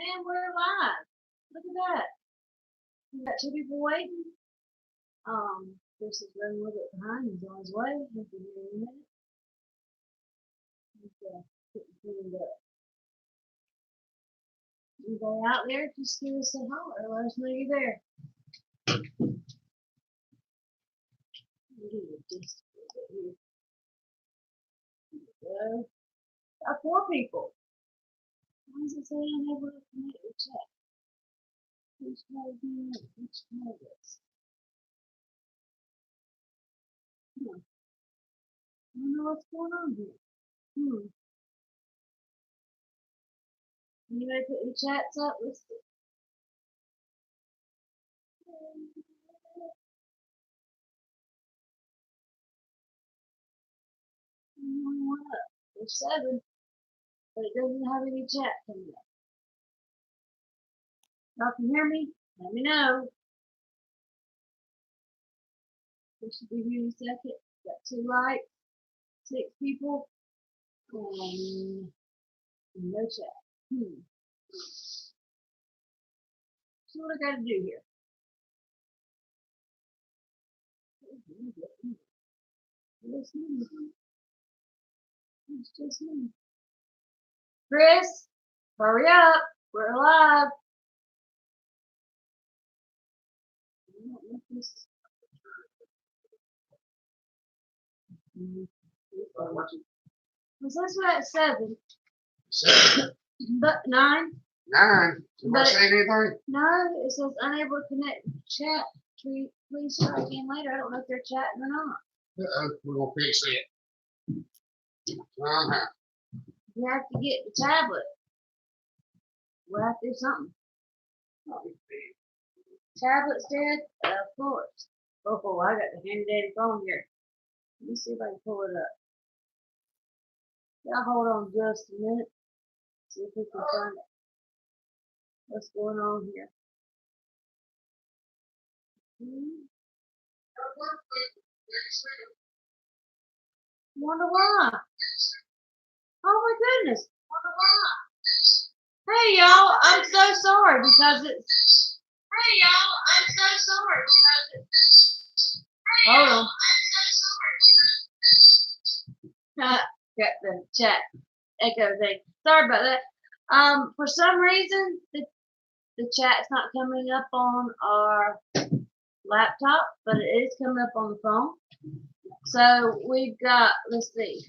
And we're live. Look at that. We got two people waiting. Chris is running a little bit behind. He's on his way. He'll be here in a minute. He's getting cleaned up. Anybody out there? Just give us a holler. Let us know you're there. We'll give you a distance a little bit here. Here we go. Got 4 people. Why does it say unable to connect your chat? Please try again. Let's try this. I don't know what's going on here. Anybody put your chats up? Let's see. Only one up. There's 7, but it doesn't have any chat coming up. Y'all can hear me? Let me know. We should be here in a second. Got 2 likes, 6 people, and no chat. So what I gotta do here? It's just me. Chris, hurry up. We're live. Was this one at 7? 7. But 9? 9. Did I But- say anything? No, it says unable to connect chat. Please try again later. I don't know if they're chatting or not. We're going to fix it. Uh-huh. You have to get the tablet. We'll have to do something. Tablet's dead? Of course. Oh, I got the handy dandy phone here. Let me see if I can pull it up. Y'all hold on just a minute. See if we can find it. What's going on here? Wonder why? Oh my goodness. Wonder why? Hey y'all, I'm so sorry because it's. Hey y'all, I'm so sorry because it's. Hold on. Got the chat echo thing. Sorry about that. For some reason the chat's not coming up on our laptop, but it is coming up on the phone. So we've got, let's see,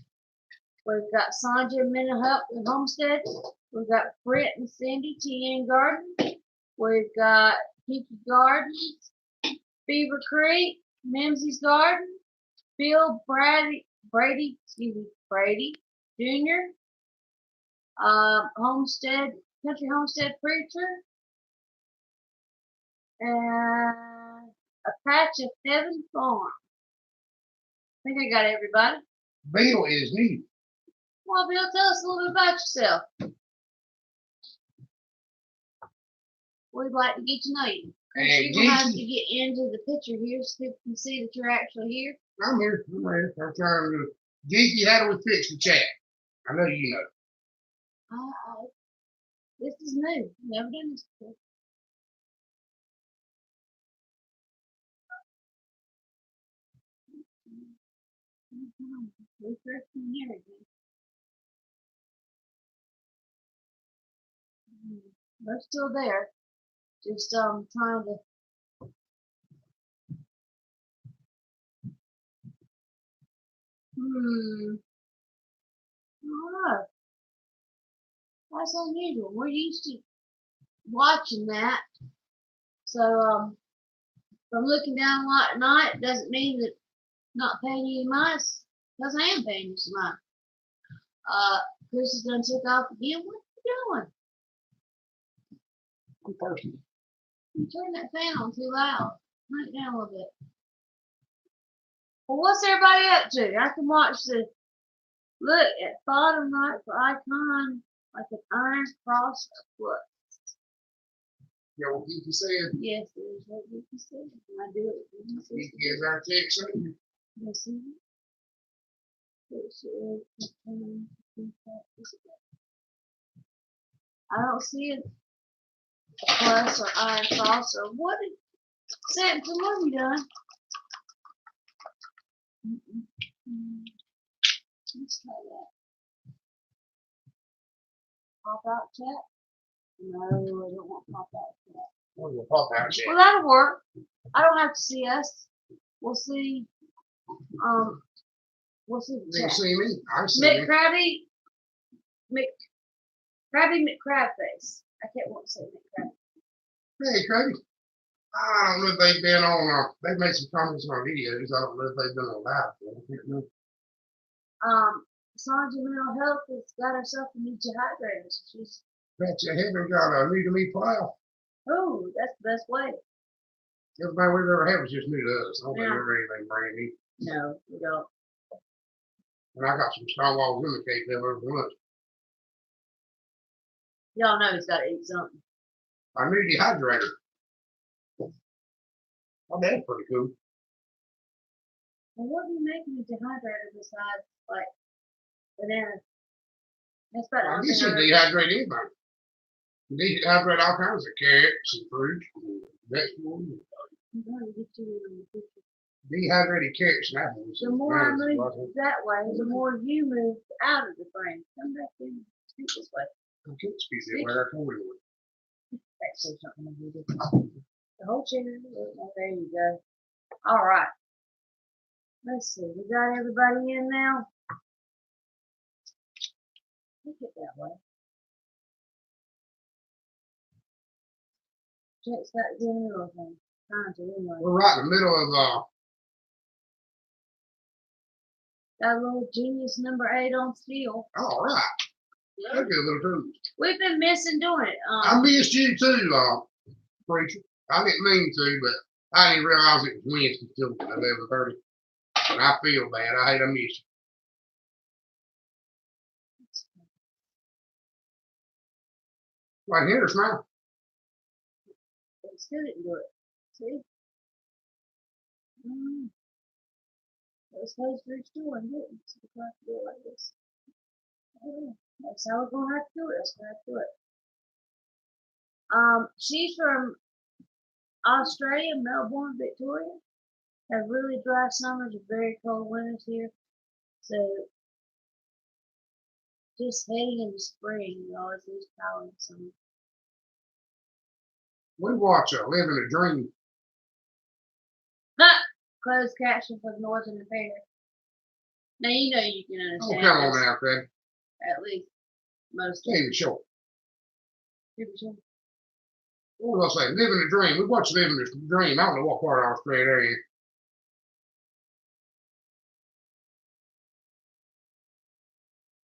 we've got Sandra Minahup in Homestead. We've got Britt and Cindy TN Garden. We've got Kiki Gardens, Beaver Creek, Mimsey's Garden, Bill Brady Jr., Homestead, Country Homestead Preacher, and a patch of Heaven Farm. I think I got everybody. Bill is new. Well, Bill, tell us a little bit about yourself. We'd like to get to know you. And You're going to have to Geeky, get into the picture here so people can see that you're actually here. I'm here. I'm ready. I'm trying to. Geeky, how do we fix the chat? I know you know. This is new. Never done this before. Refreshing here again. They're still there. Just trying to. I don't know. That's unusual. We're used to watching that. So if I'm looking down a lot at night, doesn't mean that I'm not paying you mice, because I am paying you some money. Chris is done took off again. What are you doing? I'm thirsty. You turn that fan on too loud. Turn it down a little bit. Well, what's everybody up to? I can watch the look at bottom right for icon like an iron cross or what? Yeah, what Geeky said. Yes, it is what you said. I do it. Geeky is our tech savior. Yes, it is. I don't see it. plus or iron false or what? Samson, what have you done? Let's try that. Pop out chat? No, I don't want pop out chat. Where's the pop out chat? Well, that'll work. I don't have to see us. We'll see. We'll see the You chat. see me? I see Mick me. Krabby, Krabby McCrabface. I can't want to say Mick Krabby. Hey, Craig. I don't know if they've been on, they've made some comments on our videos. I don't know if they've been on live. I can't know. Sandra Mental Health has got herself a new dehydrator. So she's, Bet you haven't got a new to me plow. oh, that's the best way. Everybody we've ever had was just new to us. I don't think Yeah. ever anything brand new. No, we don't. And I got some Star Wars in the cake never for lunch. Y'all know he's got to eat something. Our new dehydrator. Oh, that's pretty cool. Well, what do you make in a dehydrator besides, like, banana? That's about I all guess you banana. dehydrate anything. You dehydrate all kinds of carrots and fruits and vegetables. I'm trying to get you in the picture. Dehydrated carrots and apples. The more I Bananas, move wasn't it? that way, the more you move out of the frame. Come back in. Speak this way. I can't speak that way. I told you. Actually, something to do different. The whole chair. Oh, there you go. All right. Let's see. We got everybody in now. Take it that way. Jack's got the middle thing. Trying to anyway. We're right in the middle of Got a little genius number 8 on steel. all right. Yeah. Look at a little too. We've been missing doing it. I missed you too, preacher. I didn't mean to, but I didn't realize it was Wednesday till 11:30. And I feel bad. I hate I missed you. Right here, now. They still didn't do it. See? It's supposed to restore and didn't. So we have to do it like this. Oh, that's how we're gonna have to do it. That's how we have to do it. She's from Australia, Melbourne, Victoria. Have really dry summers and very cold winters here. So just heading into spring, we always lose power in summer. We watch Living a Dream. Closed caption for the Northern Affair. Now you know you can Oh, understand come on this, now, Craig. at least most of David Short. people. What was I saying? Living a Dream. We watch Living a Dream. I don't know what part of Australia they're in.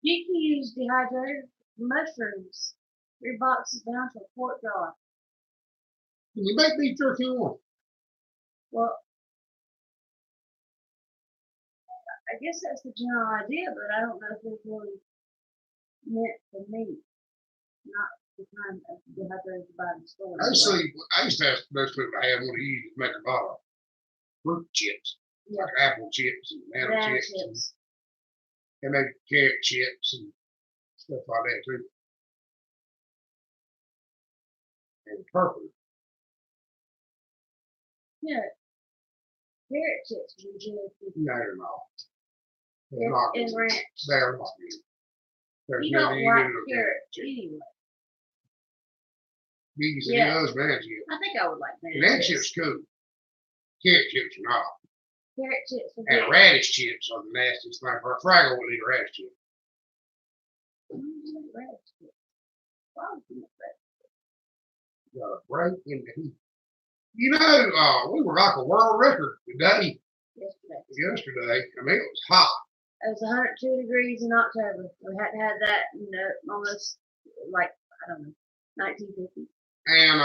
You can use dehydrated mushrooms. 3 boxes down to a quart jar. Can you make beef jerky on? Well, I guess that's the general idea, but I don't know if it's really meant for meat, not the kind of dehydrated by the store. I used to ask most people I have what to use to make a lot of fruit chips. Yeah. Like apple chips and banana Banana chips. chips. And maybe carrot chips and stuff like that too. And purple. Yeah. Carrot chips would be good. No, they're not. They're not And good. ranch. They're not good. There's You don't nothing like in a carrot chip. anyway. You can Yeah. those banana chips. I think I would like Banana banana chips chips. cool. Carrot chips are not. Carrot chips would And be radish chips are the nastiest thing. For a Fraggle would eat a radish chip. radish chips. Why would you like that? Got a break in the heat. You know, we were like a world record today, yesterday. I mean, it was hot. It was 102 degrees in October. We hadn't had that in almost, like, I don't know, 1950. And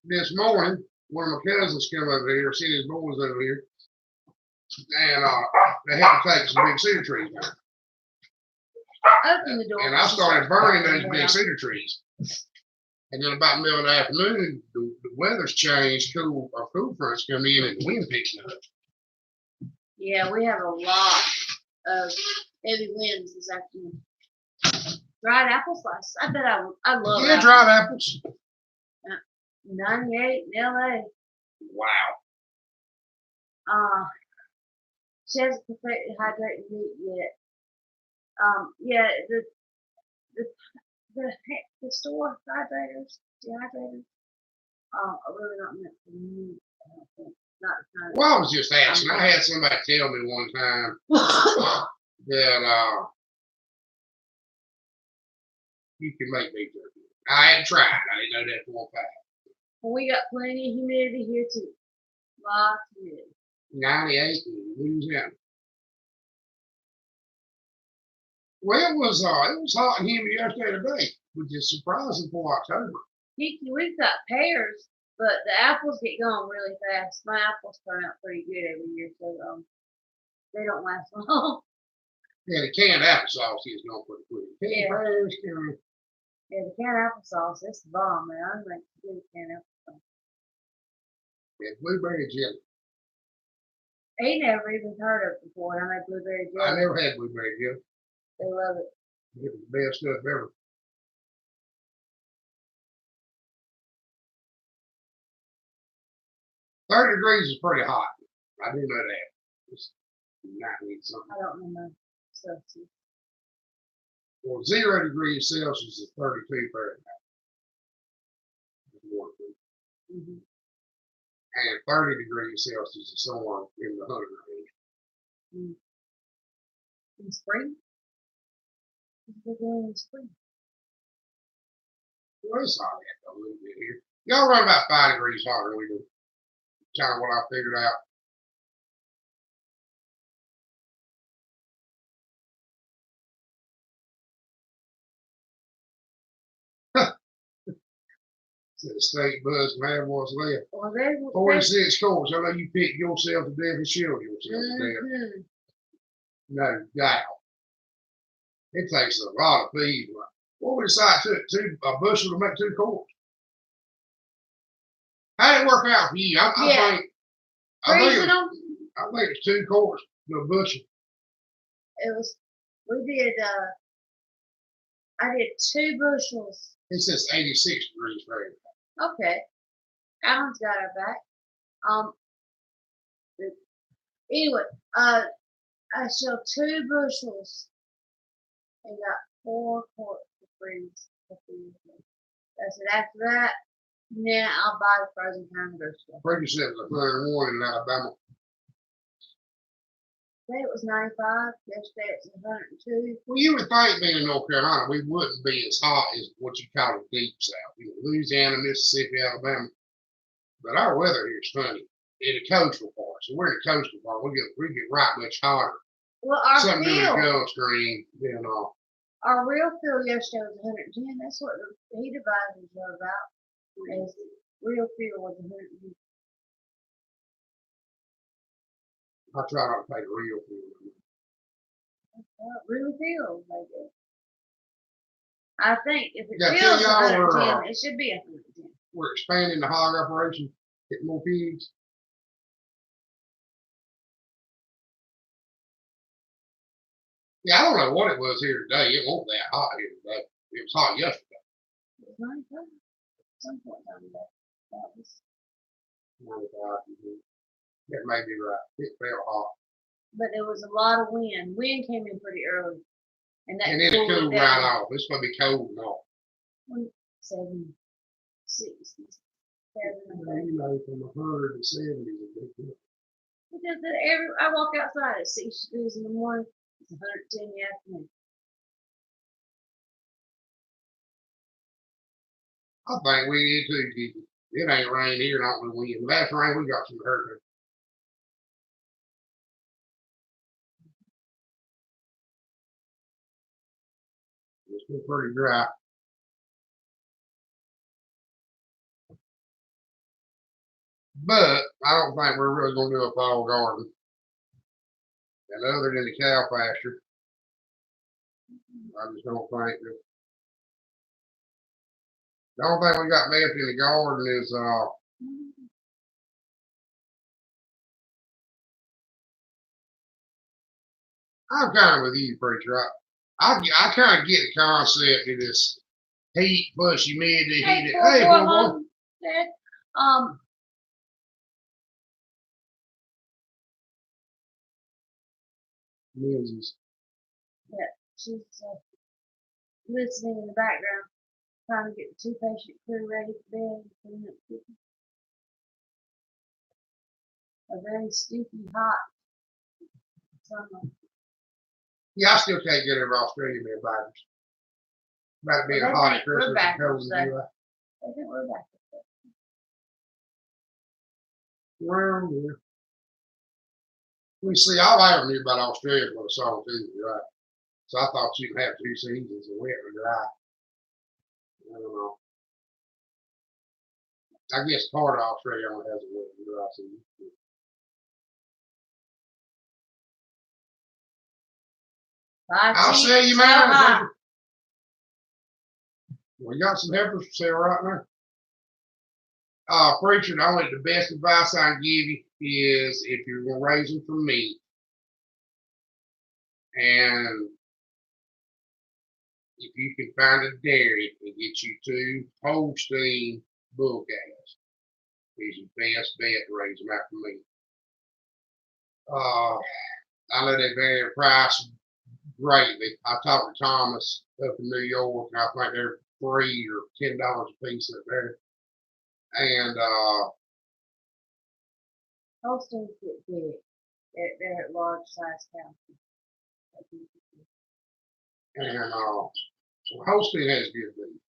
this morning, one of my cousins came over here, seen his boys over here, and they had to take some big cedar trees down. Open the door. And I started burning those big cedar trees. And then about the middle of the afternoon, the weather's changed, cool fronts come in and the wind picks up. Yeah, we have a lot of heavy winds this afternoon. Dried apple slices. I bet I love Yeah, apples. dried apples. Yeah. 98 in LA. Wow. She hasn't perfected hydrating meat yet. Yeah, the store hydrators, dehydrators, are really not meant for meat. I don't think. Not the kind. Well, I was just asking. I had somebody tell me one time that you can make beef jerky. I hadn't tried. I didn't know that for a fact. Well, we got plenty of humidity here too. Lots of humidity. 98 in Louisiana. Well, it was hot and humid yesterday today, which is surprising for October. We've got pears, but the apples get gone really fast. My apples turn out pretty good every year, so they don't last long. Yeah, the canned applesauce is going pretty quick. Yeah. Pears, Yeah, the canned applesauce, it's the bomb, man. I make good canned applesauce. yeah, blueberry jelly. They never even heard of it before, and I make blueberry jelly. I never had blueberry jelly. They love it. It was the best stuff ever. $30 degrees is pretty hot. I do know that. It's 90 something. I don't know Celsius. Well, 0 degrees Celsius is 32 Fahrenheit. Mm-hmm. And 30 degrees Celsius is somewhere in the 100 range. Mm. In spring? We're going in spring. Well, it's hot a little bit here. Y'all run about 5 degrees hotter than we do. Kind of what I figured out. Said the state buzz man was left. Well, 46 courts. I know you pick yourself to death and shield yourself to death. No doubt. It takes a lot of feed. What would decide to a bushel to make 2 quarts? How did it work out for you? I think it's 2 quarts to a bushel. I did 2 bushels. It says 86 degrees Fahrenheit. Okay. Alan's got our back. Anyway, I shelled 2 bushels and got 4 quarts of freeze. I said after that, then I'll buy the frozen kind of grocery store. Pretty said it was 101 in Alabama. Today it was 95. Yesterday it was 102. Well, you would think being in North Carolina, we wouldn't be as hot as what you call the deep south. You know, Louisiana, Mississippi, Alabama. But our weather here is funny. In the coastal part. So we're in the coastal part. We get right much hotter. Well, our something to do feel, with the Gulf Stream, you know. Our real feel yesterday was 110. That's what the heat advisories are about. Is real feel was 110. I try not to take real feel. Real feel, maybe. I think if it Yeah, feels y'all 110, it should be 110. We're expanding the hog operation, getting more pigs. Yeah, I don't know what it was here today. It wasn't that hot here today. It was hot yesterday. It was 95. Some point down there. That was 95. That may be right. It felt hot. But there was a lot of wind. Wind came in pretty early. And then it cooled right off. It's going to be cold and all. 7, 6, 7. You know, from 100 to 70 is a big deal. Because I walk outside at 6 degrees in the morning. It's 110 in the afternoon. I think we need to. It ain't rain here, not with wind. Last rain, we got some hurricane. It's been pretty dry. But I don't think we're really going to do a fall garden. And other than the cow pasture, I just don't think that. The only thing we got left in the garden is I'm kind of with you, preacher. I kind of get the concept of this heat plus humidity. Hey, Dad. Mrs. She's listening in the background, trying to get the 2-patient crew ready for bed. And clean up the kitchen. A very sticky, hot summer. Yeah, I still can't get over Australia being backwards. About it being Well, they hot think at we're Christmas and backwards, cold though. in July. I think we're back. Well, yeah. We see, all I ever knew about Australia was the song too, right? So I thought you'd have 2 seasons, a wet and dry. I don't know. I guess part of Australia only has a wet and dry season. I'll see you, man. We got some heifers for sale right now. Preacher, the best advice I can give you is if you're going to raise them for meat, and if you can find a dairy and get you 2 Holstein bull calves, is your best bet to raise them out for meat. I know they vary in price greatly. I talked to Thomas up in New York, and I think they're $3 or $10 a piece up there. And Holsteins get big. They're at large size cows. And Holstein has good beef.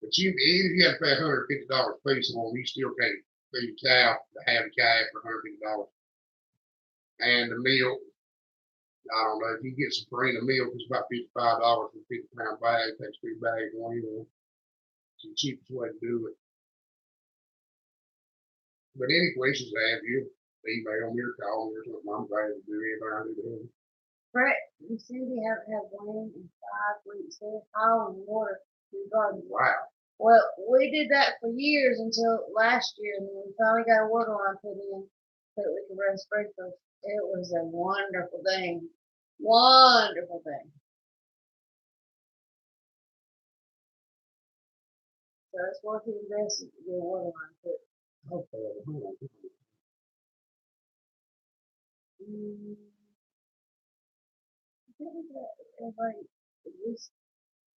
But even if you have to pay $150 a piece on them, you still can't feed a cow to have a calf for $150. And the milk, I don't know, if you get some Purina milk, it's about $55 for a 50-pound bag. It takes 2 bags on you. It's the cheapest way to do it. But any questions I have, you email me or call me or something. I'm glad to do anything I do to help. Brett and Cindy haven't had rain in 5 weeks. They're hauling water through the garden. Wow. Well, we did that for years until last year, and then we finally got a water line put in so that we could run sprinklers. It was a wonderful thing. Wonderful thing. So it's worth the investment to get a water line put. Okay. I think we got everybody, at least,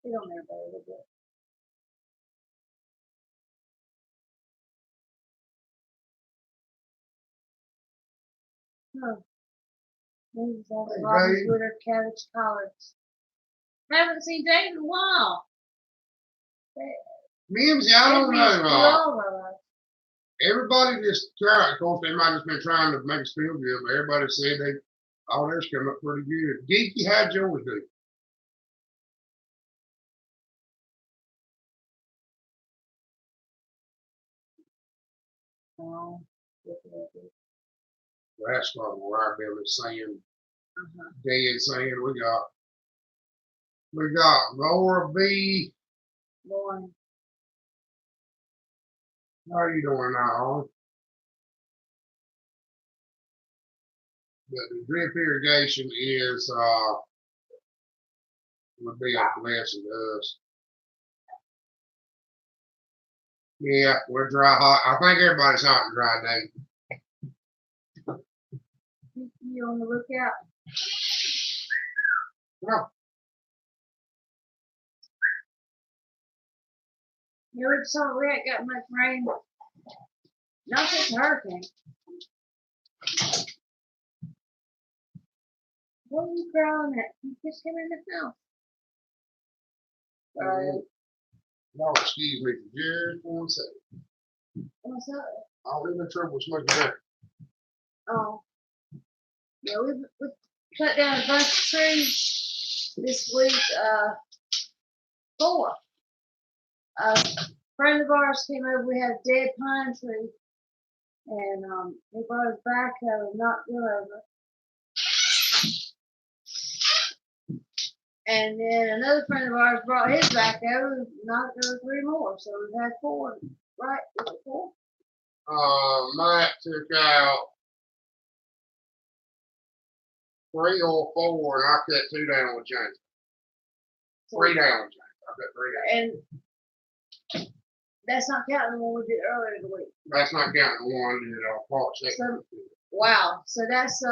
we don't know everybody a little bit. Huh. Maybe that's Hey, Robin Dave. Twitter cabbage collards. Haven't seen Dave in a while. Mimsy, I don't know. Know. Everybody just tried. Of course, they might have been trying to make us feel good, but everybody said all theirs came up pretty good. Geeky, how'd yours do? No. That's from where I've been saying, Uh-huh. dead saying we got Laura B. Lauren. How are you doing now? But the drip irrigation is would be a blessing to us. Yeah, we're dry hot. I think everybody's hot and dry day. You on the lookout? No. You ever saw we ain't got much rain? Not just hurricane. What are you growling at? You just came in the house. No, excuse me for just 1 second. What's up? I'll be in trouble with smoking that. Oh. Yeah, we cut down a bunch of trees this week. 4. A friend of ours came over. We had a dead pine tree, and he brought his backhoe and knocked it over. And then another friend of ours brought his backhoe and knocked over 3 more. So we've had 4. Right? Is it 4? Matt took out 3 or 4, and I cut 2 down with James. 3 down with James. I cut 3 down. And that's not counting the one we did earlier in the week. That's not counting the one that Park Sector. Wow. So that's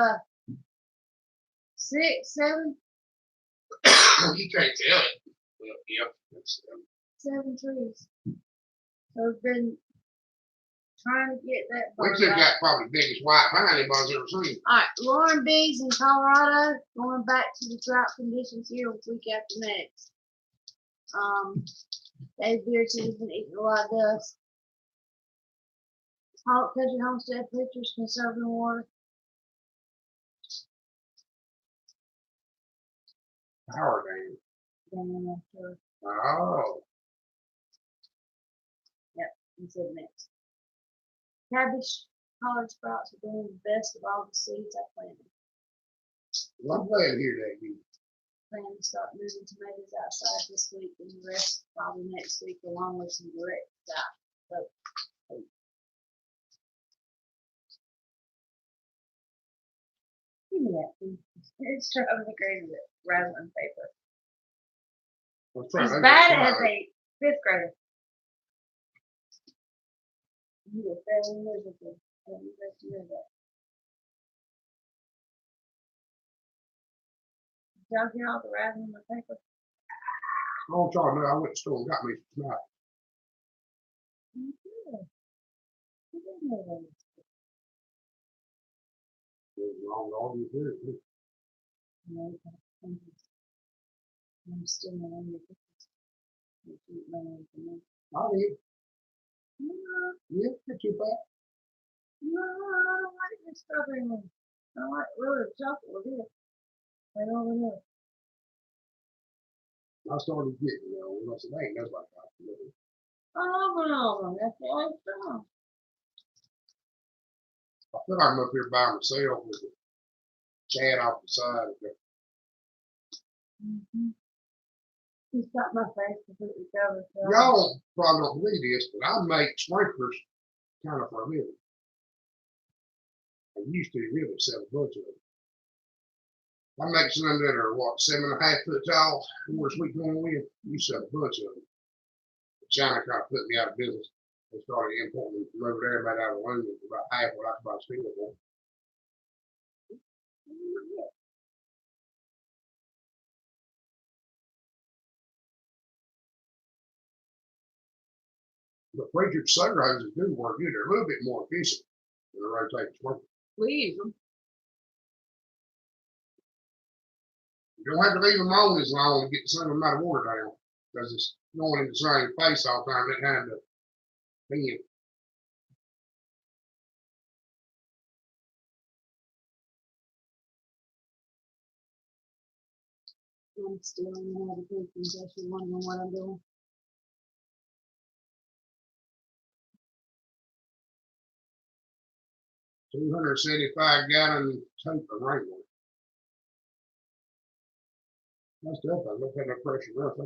6, 7, You can't tell it. Well, yep. That's, 7 trees. So we've been trying to get that. we burned took out. out probably the biggest white pine anybody's ever seen. All right, Lauren B's in Colorado, going back to the drought conditions here week after next. Dave Beardsley has been eating a lot of dust. Country Homestead Pictures conserving water. Power dam. Down after, Oh. he said next. Cabbage, collard sprouts are doing the best of all the seeds I planted. Well, I'm glad to hear that. You. Plan to start moving tomatoes outside this week and the rest probably next week, along with some direct out. So, give me that, please. It's driving me crazy that rattling paper. I'm trying As to bad understand. as a 5th grader. You were failing miserably. And you just knew that. Did y'all hear all the rattling in the paper? I want y'all to know I went to the store and got me some tonight. You did. You did know that. It was wrong all these years. No, I'm still not on your pictures. You keep running for me. I did. No, Yeah, not too bad. no, I don't like this strawberry one. I like really chocolate with it. Right over there. I started getting, when I said, hey, that's like that. Oh, that's all it's done. I feel like I'm up here by myself with the Chad off the side. He's got my face completely covered. So Y'all probably don't believe this, but I make sprinklers kind of for a living. I used to really sell a bunch of them. I make some that are, 7.5 foot tall, more sweet going with. You sell a bunch of them. China kind of put me out of business. They started importing them from over there, about out of London, for about half what I could buy steel for. But Frederick solar hoses do work good. They're a little bit more efficient than a rotating sprinkler. we use them. You don't have to leave them on as long to get the same amount of water down, because it's going in the same place all the time. That kind of thing. I'm still in another picture in case you're wondering what I'm doing. $275 tank of rainwater. That's the other thing. Look at the pressure rough.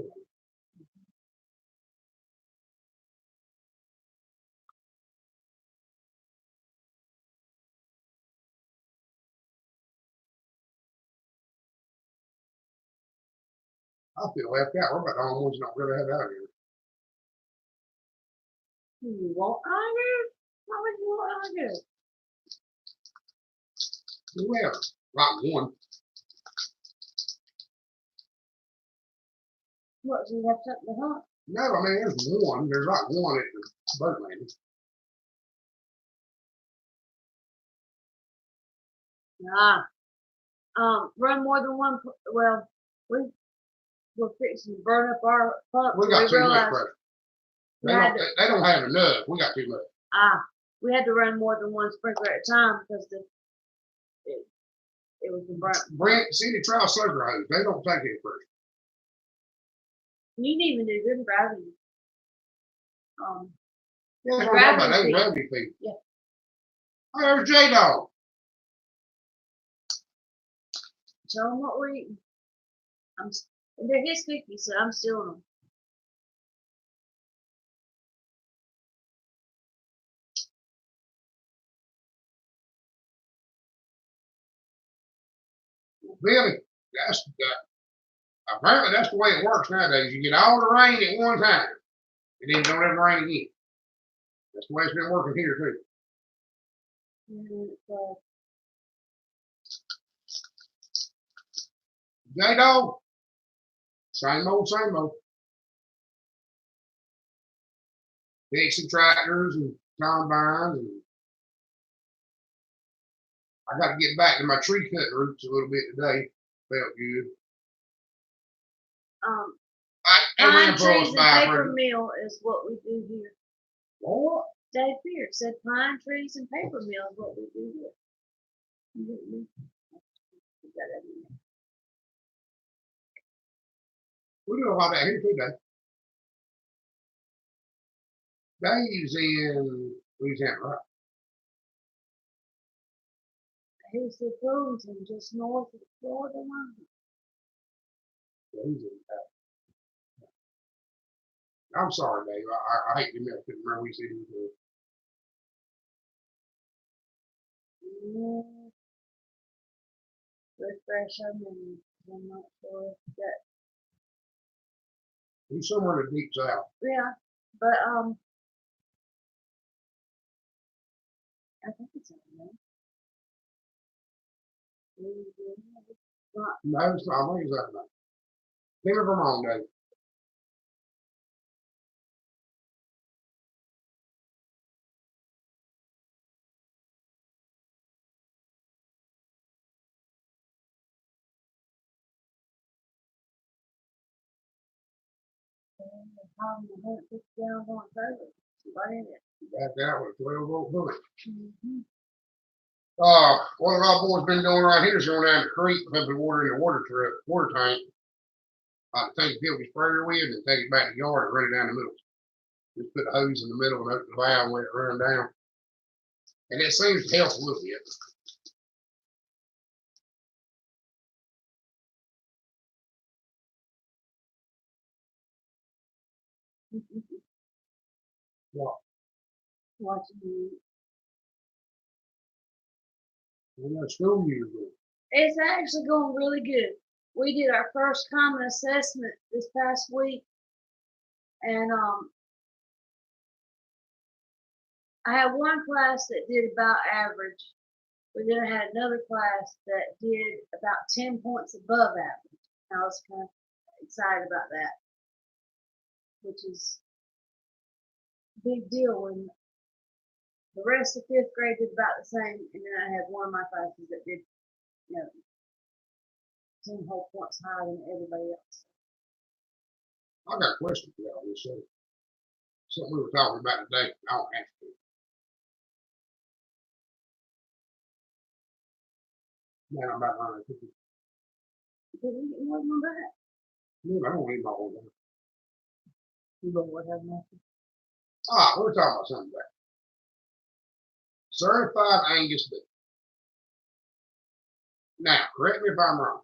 I feel left out. We're about the only ones not really have out here. You want iron? How would you want iron? We have like one. What, do you have something to hunt? No, I mean there's one. There's like one at the boat landing. Run more than one. Well, we're fixing to burn up our pump. We got too much realized pressure. Yeah, They don't have enough. We got too much. we had to run more than one sprinkler at a time because it was the burnt. Brent City Trial Soaker hose. They don't take any pressure. You didn't even do good gravity. Yeah, The that's what I'm talking about. gravity They gravity feed. Yeah. Oh, there's J Dog. Tell them what we're eating. They're his cookies, so I'm stealing them. Billy, apparently that's the way it works nowadays. You get all the rain at one time, and then don't ever rain again. That's the way it's been working here too. And J-Dog, same old, same old. Fixing tractors and combines, and I got to get back to my tree cutting roots a little bit today. Felt good. pine trees and paper mill is what we do here. What? Dave Pierce said pine trees and paper mill is what we do here. We do a lot of that here too, Dave. Dave's in Louisiana, right? He's the Bloomington, just north of Florida line. Yeah, he's in I'm sorry, Dave. I hate to admit I couldn't remember we said he was Yeah. Refresh them, and I'm not sure that. He's somewhere in the deep south. Yeah, but I think it's over there. No, it's not. I think it's up there. Tell me if I'm wrong, Dave. Having 150 gallons on a trailer. Right in it. Back out with a 12-volt bullet. Mm-hmm. What have our boys been doing right here is going down the creek, pumping water in the water tank. I take a filthy sprayer with and take it back to the yard and run it down the middle. Just put the hose in the middle and open the valve and let it run down. And it seems to help a little bit. What? Watching you. When that school year goes. It's actually going really good. We did our first common assessment this past week, and I had one class that did about average. We then had another class that did about 10 points above average. I was kind of excited about that, which is a big deal when the rest of fifth grade did about the same, and then I had one of my classes that did, 10 whole points higher than everybody else. I got a question for y'all. This something we were talking about today. I don't have to. Man, I'm about 150. Did we get more than that? No, I don't need my whole one. You don't want to have nothing. We're talking about something back. Certified Angus beef. Now, correct me if I'm wrong,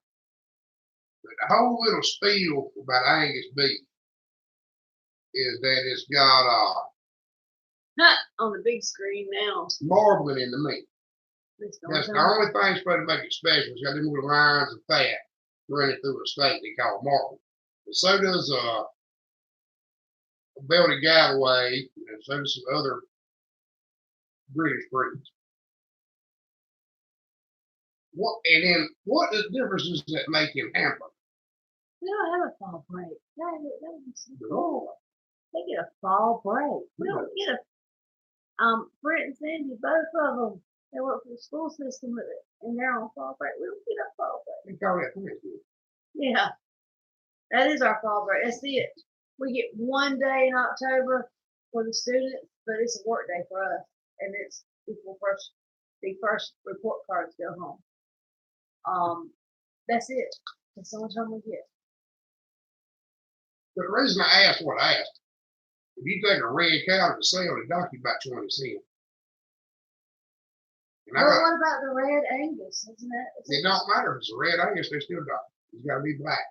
but the whole little spiel about Angus beef is that it's got on the big screen now. marbling in the meat. That's the only thing supposed to make it special. It's got them little lines of fat running through a steak they call marbling. But so does Belty Galloway, and so does some other British breeds. What difference does that make in hamburger? We don't have a fall break. That would be so cool. They get a fall break. We don't get a Brett and Sandy, both of them, they work for the school system with it, and they're on fall break. We don't get a fall break. They call that Thanksgiving. Yeah, that is our fall break. That's it. We get one day in October for the students, but it's a work day for us, and it's before the first report cards go home. That's it. That's the only time we get. But the reason I asked what I asked, if you take a red cow to sale, it dock you about 20 cents. Well, what about the red Angus? Isn't that? It don't matter if it's a red Angus, they still dock. It's got to be black.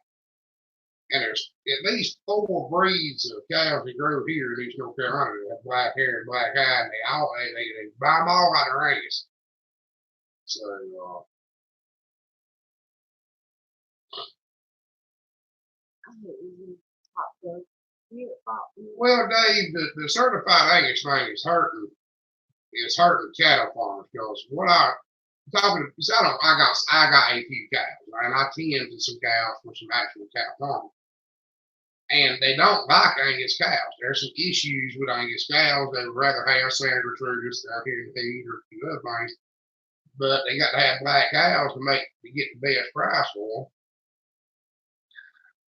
And there's at least 4 breeds of cows that grow here in East North Carolina that have black hair and black eye, and they buy them all out of Angus. So, I hate eating hot dogs. Well, Dave, the certified Angus thing is hurting. It's hurting cattle farmers because what talking. I got a few cows, right? And I tend to some cows for some actual cow farmers, and they don't like Angus cows. There's some issues with Angus cows. They would rather have Sandra Trugus out here in the heat or a few other things, but they got to have black cows to get the best price for them.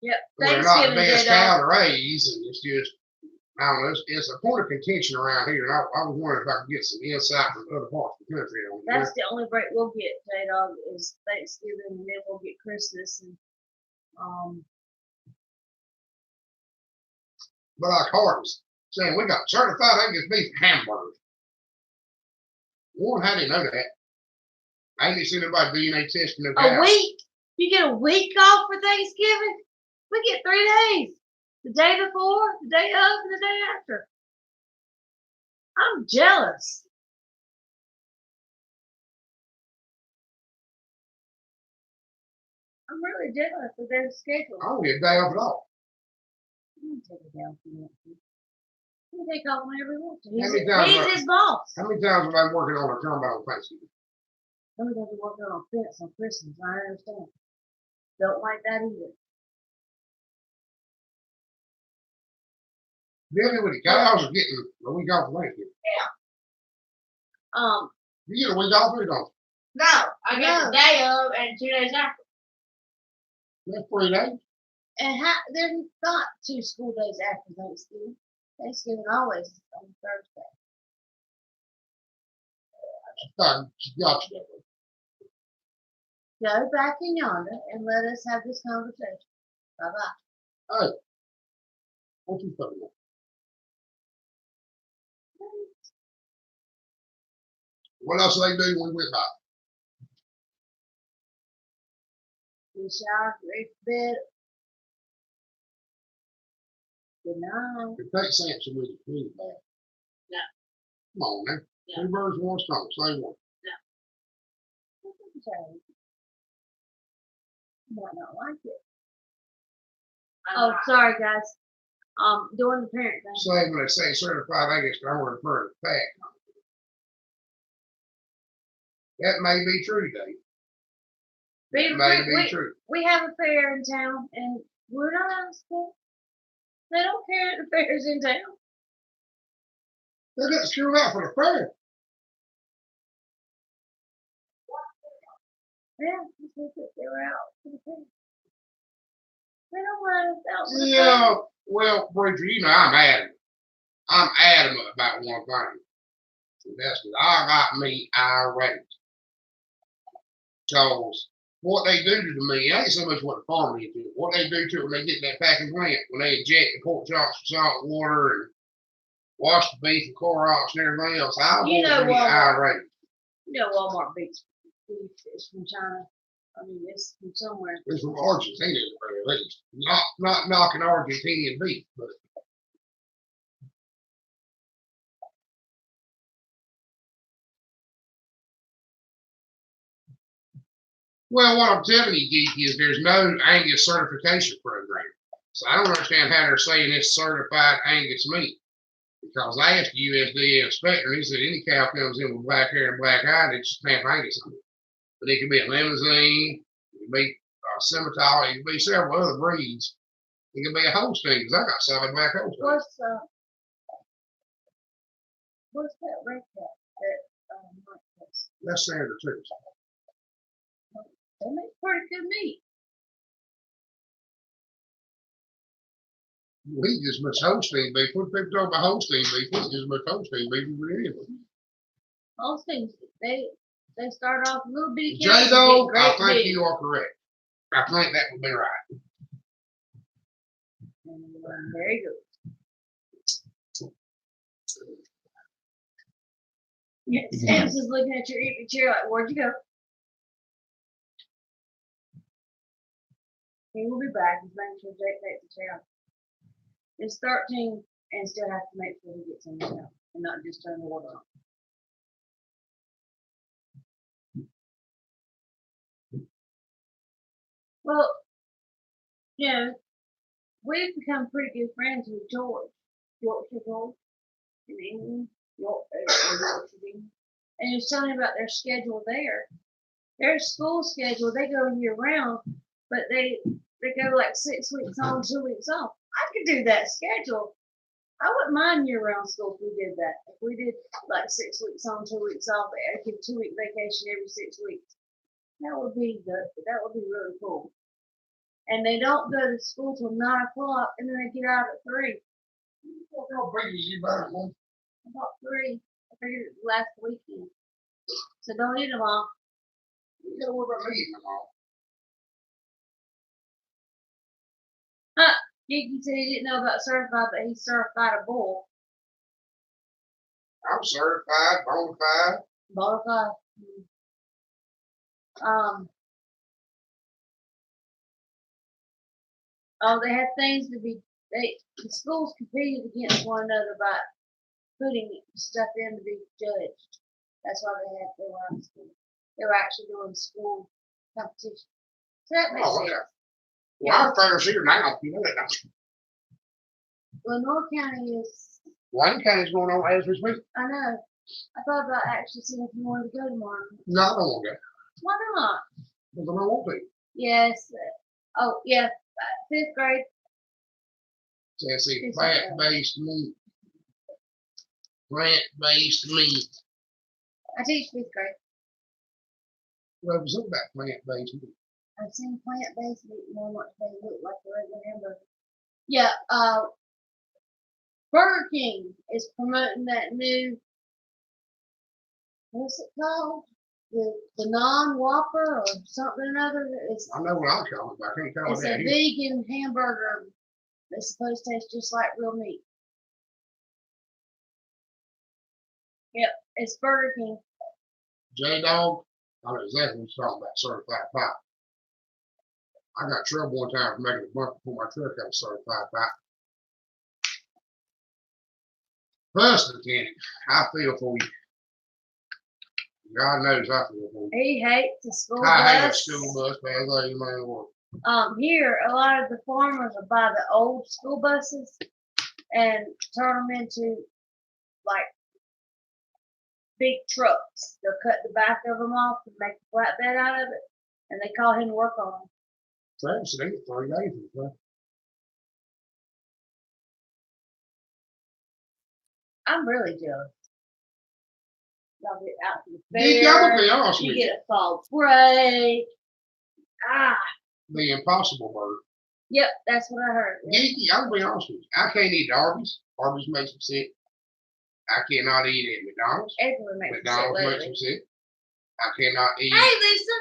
Yep. They're not the best cow to raise, and it's just, I don't know, it's a point of contention around here, and I was wondering if I could get some insight from other parts of the country on it. That's the only break we'll get, J-Dog, is Thanksgiving, and then we'll get Christmas, and but like Hardy's saying, we got certified Angus beef hamburgers. One, how do you know that? I ain't seen anybody DNA testing their cows. A week? You get a week off for Thanksgiving? We get 3 days. The day before, the day of, and the day after. I'm jealous. I'm really jealous of their schedule. I don't get a day off at all. You can take a day off if you want to. You can take off whenever you want to. He's his boss. How many times have I been working on a combine on Thanksgiving? Some of them are working on a fence on Christmas. I understand. Don't like that either. Really, with the cows are getting a week off of Thanksgiving. Yeah. You get a week off or you don't? No, I get the day of and 2 days after. That's 3 days. And there's not 2 school days after Thanksgiving. Thanksgiving always is on Thursday. Gotcha. Go back in yonder and let us have this conversation. Bye-bye. Hey, what you talking about? What else do they do when we went by? We shower, ready for bed. Good night. It takes sense with you, please. No. Come on, man. No. 2 birds, 1 stone. Say one. You might not like it. Oh, sorry, guys. Doing the parent thing. Say when they say certified Angus, I want to refer to the fact. That may be true, Dave. That may be true. We have a fair in town, and we're not out of school. They don't care at the fairs in town. They got screwed out for the fair. Yeah, they were out for the fair. They don't want us out for the Yeah, fair. well, preacher, you know I'm adamant. I'm adamant about one thing. And that's that I got me irate. Because what they do to me, it ain't so much what the farmer do. What they do to it when they get that packing plant, when they inject the pork chops with salt water and wash the beef and Clorox and everything else, I want to be irate. You know Walmart beef is from China. I mean, it's from somewhere. It's from Argentina, at least. Not knocking Argentinian beef, but well, what I'm telling you, Geeky, is there's no Angus certification program. So I don't understand how they're saying it's certified Angus meat. Because I asked the USDA inspector, and he said any cow comes in with black hair and black eye, they just stamp Angus on it. But it could be a limousine, it could be a Simmental, it could be several other breeds. It could be a Holstein, because I got solid black Holstein. What's that red cat that Mike has? That's Sandra too. They make pretty good meat. Well, he just much Holstein beef. When people talk about Holstein beef, he's just much Holstein beef as anything. Holsteins, they start off a little bitty. J-Dog, I think you are correct. I think that would be right. Very good. Yeah, Sam's just looking at your empty chair like, where'd you go? He will be back. He's making sure Jake takes the chair. It's 13 and still have to make sure he gets in the shower and not just turn the water on. Well, you know, we've become pretty good friends with Yorkshire George in England, Yorkshire England. And he was telling me about their schedule there. Their school schedule, they go year round, but they go like 6 weeks on, 2 weeks off. I could do that schedule. I wouldn't mind year round school if we did that. If we did like 6 weeks on, 2 weeks off, I give 2 week vacation every 6 weeks. That would be good. That would be really cool. And they don't go to school till 9 o'clock, and then they get out at 3. How big is you about one? About 3. I figured it last weekend. So don't eat them all. You gotta worry about me eating them all. Gigi said he didn't know about certified, but he's certified a bull. I'm certified, bona fide. Bona fide. Oh, they had things to be. The schools competed against one another by putting stuff in to be judged. That's why they were out of school. They were actually doing school competition. So that makes sense. Yeah. Well, our fair's here now. You know that, don't you? Lenore County is. Wayne County's going on as we speak. I know. I thought about actually seeing if you wanted to go tomorrow. No, I don't want to go. Why not? Because I don't want to. Yes. Oh, yeah. 5th grade. So I see plant-based meat. Plant-based meat. I teach 5th grade. Well, it was about plant-based meat. I've seen plant-based meat more what they look like a regular hamburger. Yeah, Burger King is promoting that new, what's it called? The non-Whopper or something or another. I know what I call it, but I can't call it that. It's a vegan hamburger that's supposed to taste just like real meat. Yep, it's Burger King. J-Dog, I know exactly what you're talking about, certified pie. I got trouble one time for making a bumper before my truck got a certified pie. Bus mechanic, I feel for you. God knows I feel for you. He hates the school bus. I hate a school bus, man. I tell you, man, here, a lot of the farmers will buy the old school buses and turn them into like big trucks. They'll cut the back of them off and make a flatbed out of it, and they call him to work on them. Travis said they get 3 days of it. I'm really jealous. Y'all get out to the fair. fair. You be honest with you get a fall break. The Impossible Burger. Yep, that's what I heard. Geeky, I'm gonna be honest with you. I can't eat Arby's. Arby's makes me sick. I cannot eat at McDonald's. Everyone makes McDonald's me makes me sick. I cannot eat. Hey, Lisa.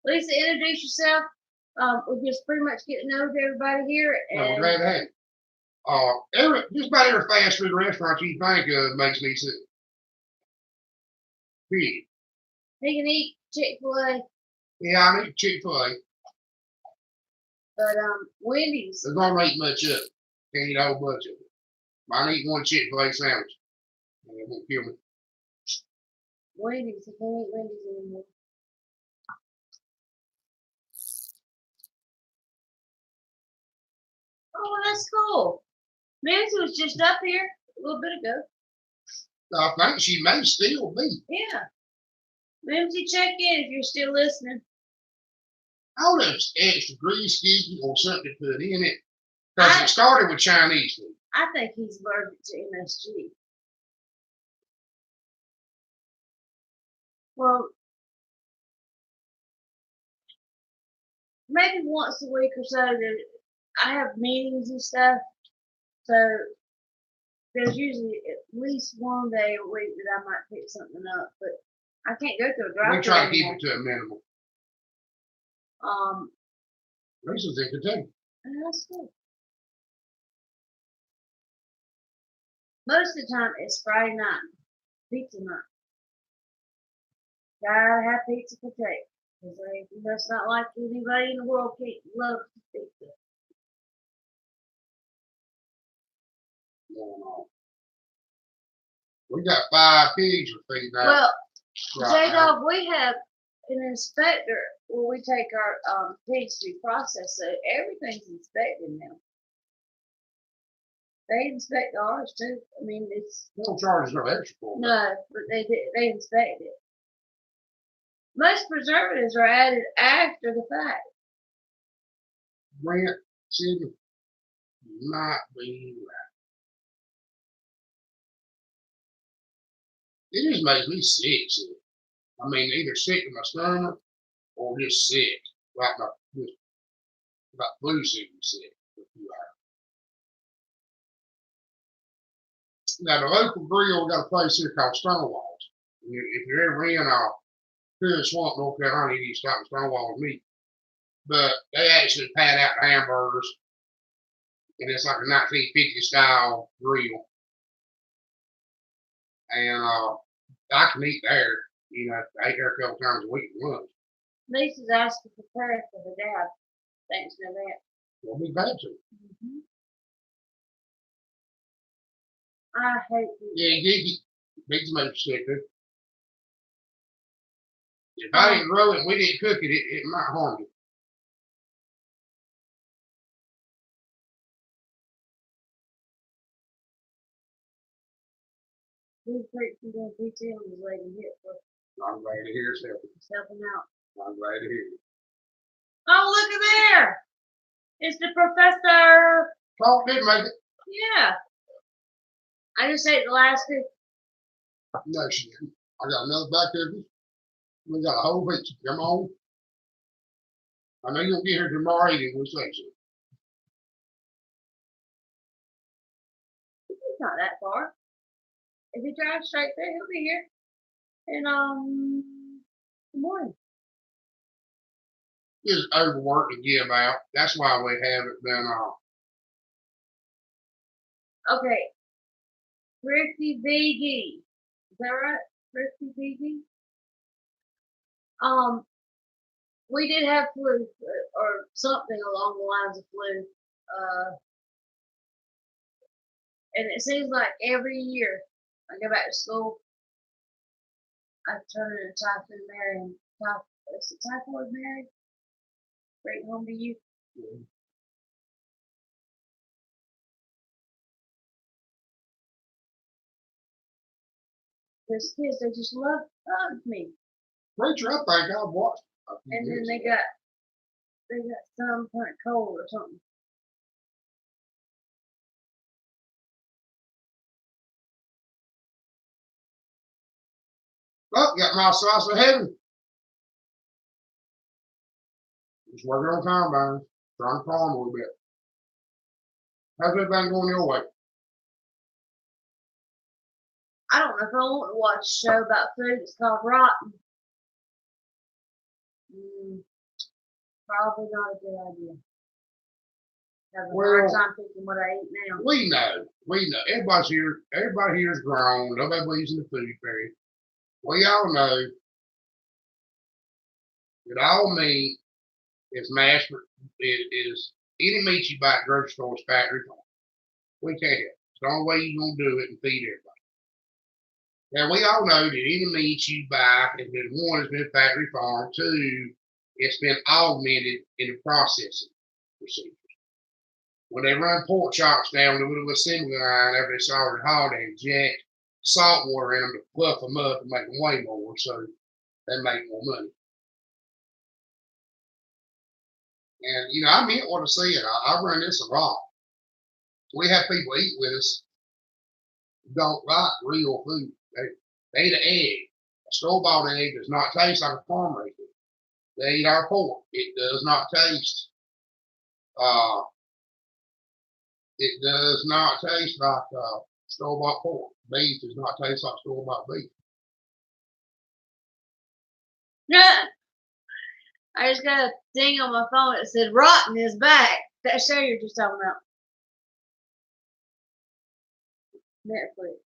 Lisa, introduce yourself. We're just pretty much getting to know everybody here. And I'm glad to have you. Just about every fast food restaurant you think of makes me sick. Period. He can eat Chick-fil-A. Yeah, I eat Chick-fil-A. But Wendy's. They're gonna eat much of it. Can't eat a whole bunch of it. I eat one Chick-fil-A sandwich. And it won't kill me. Wendy's. He can't eat Wendy's anymore. Oh, well, that's cool. Nancy was just up here a little bit ago. I think she may still be. Yeah. Mimsy, check in if you're still listening. All those extra grease or something to put in it. Because it started with Chinese food. I think he's allergic to MSG. Well, maybe once a week or so that I have meetings and stuff. So there's usually at least one day a week that I might pick something up, but I can't go to a drive-thru. We try to keep it to a minimum. Lisa's in Kentucky. That's cool. Most of the time it's Friday night, pizza night. Gotta have pizza for cake. Because that's not like anybody in the world loves pizza. No. We got 5 pigs we're feeding out. Well, right J-Dog, we have an inspector Well, we take our pigs through process, so everything's inspected now. They inspect ours too. I mean, it's They don't charge us no extra for it. no, but they inspect it. Most preservatives are added after the fact. Brent, Sydney, might be right. It just makes me sick. See. I mean, either sick to my stomach or just sick, like my just like flu season sick. For a few hours. Now the local grill got a place here called Stonewalls. If you're ever in here in Swamp, North Carolina, you need to stop at Stonewalls meat. But they actually pat out the hamburgers, and it's like a 1950 style grill. And I can eat there. You know, I eat there a couple times a week for lunch. Lisa's asked to prepare for her dad. Thanks to that. Well, be bad to. I hate these. Yeah, Big's made sick. If I didn't grow it and we didn't cook it, it might harm you. These freaks are doing detail is lady hit for I'm glad to hear it's helping. helping out. I'm glad to hear it. Oh, look at there! It's the professor. Talk did make it. Yeah. I just ate the last two. No, she didn't. I got another back there. We got a whole pizza. Come on. I know you'll get here tomorrow eating. We'll say so. It's not that far. If he drives straight there, he'll be here. And good morning. It's overwork to give out. That's why we haven't been Okay. Thrifty VG. Is that right? Thrifty VG? We did have flu or something along the lines of flu. And it seems like every year I go back to school, I turn into Typhoid Mary and is it Typhoid Mary? Bring home to you. Those kids, they just love me. preacher. I think I've watched. And then they got some kind of cold or something. Oh, got my sauce of heaven. Just working on combines, trying to farm a little bit. How's everything going your way? I don't know if I want to watch a show about food. It's called Rotten. Probably not a good idea. Have a hard time thinking what I eat now. We know. Everybody here is grown. Nobody believes in the food fairy. We all know that all meat is is any meat you buy at grocery store is factory farm. We can't help it. It's the only way you're gonna do it and feed everybody. Now we all know that any meat you buy has been one, has been factory farm, two, it's been augmented in the processing procedures. When they run pork chops down the little assembly line after they saw it hauled, they inject salt water in them to fluff them up and make them weigh more, so they make more money. And you know, I meant what I said. I run this a lot. We have people eat with us who don't like real food. They eat an egg. A store-bought egg does not taste like a farm raised egg. They eat our pork. It does not taste. It does not taste like store-bought pork. Beef does not taste like store-bought beef. Yeah. I just got a thing on my phone that said Rotten is back. That show you're just talking about. Netflix.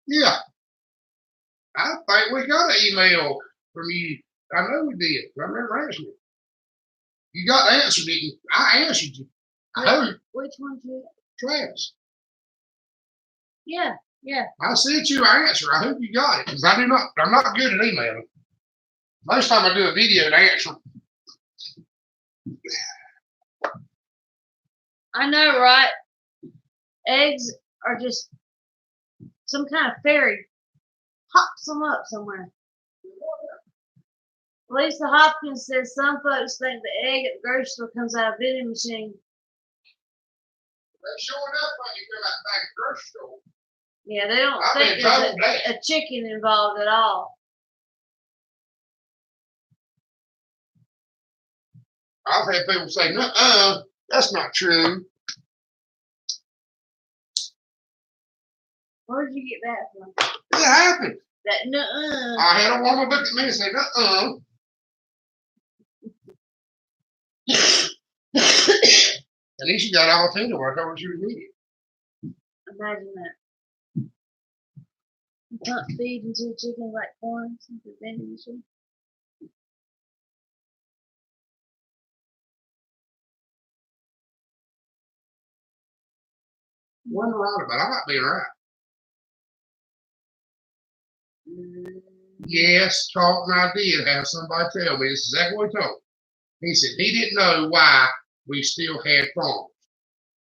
Yeah. I think we got an email from you. I know we did. I remember asking you. You got the answer, didn't you? I answered you. I heard Which one's you? Travis. Yeah. Yeah. I sent you an answer. I hope you got it because I'm not good at emailing. Most time I do a video to answer. I know, right? Eggs are just some kind of fairy hops them up somewhere. Lisa Hopkins says some folks think the egg at the grocery store comes out of a vending machine. That's showing up when you go out back at the grocery store. Yeah, they don't I've think been there's told that. a chicken involved at all. I've had people say, that's not true. Where did you get that from? It happened. That nuh-uh. I had a woman look at me and say, At least you got all things to work over you needed. Imagine that. You can't feed into a chicken like corn since the vending machine. Wasn't right about it. I might be right. Yes, Carlton, I did have somebody tell me this is exactly what he told me. He said he didn't know why we still had farms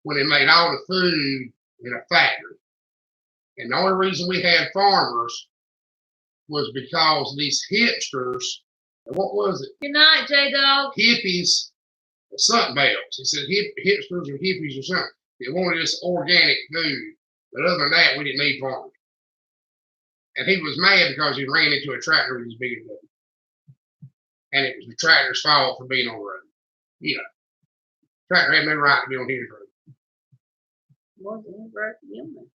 when they made all the food in a factory. And the only reason we had farmers was because these hipsters, what was it? Good night, J-Dog. Hippies, or something else. He said hipsters or hippies or something. They wanted this organic food. But other than that, we didn't need farmers. And he was mad because he ran into a tractor that was big enough. And it was the tractor's fault for being on the road. You know, tractor had no right to be on his road. Wasn't his right to be on there.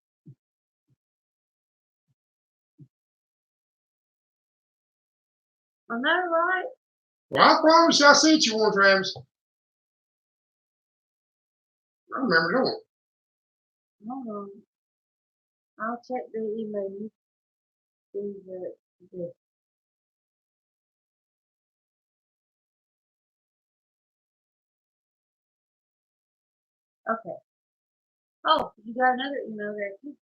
I know, right? Well, I promise you I sent you one, Travis. I remember doing it. Hold on. I'll check the email. You see the okay. Oh, you got another email there too.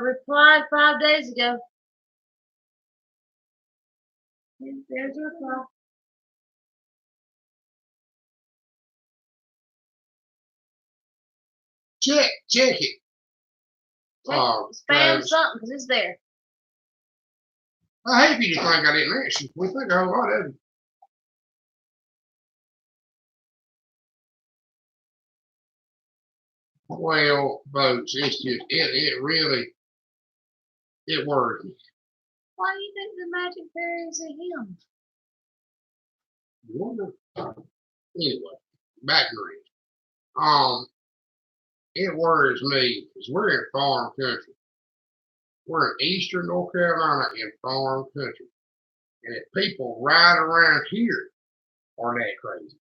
Replied 5 days ago. There's a reply. Check it. Spam something because it's there. I hate if you just think I didn't answer. We think a whole lot of it. Well, folks, it's just it really worries me. Why do you think the magic fairy is a him? Anyway, back green. It worries me because we're in farm country. We're in eastern North Carolina in farm country. And if people right around here are that crazy,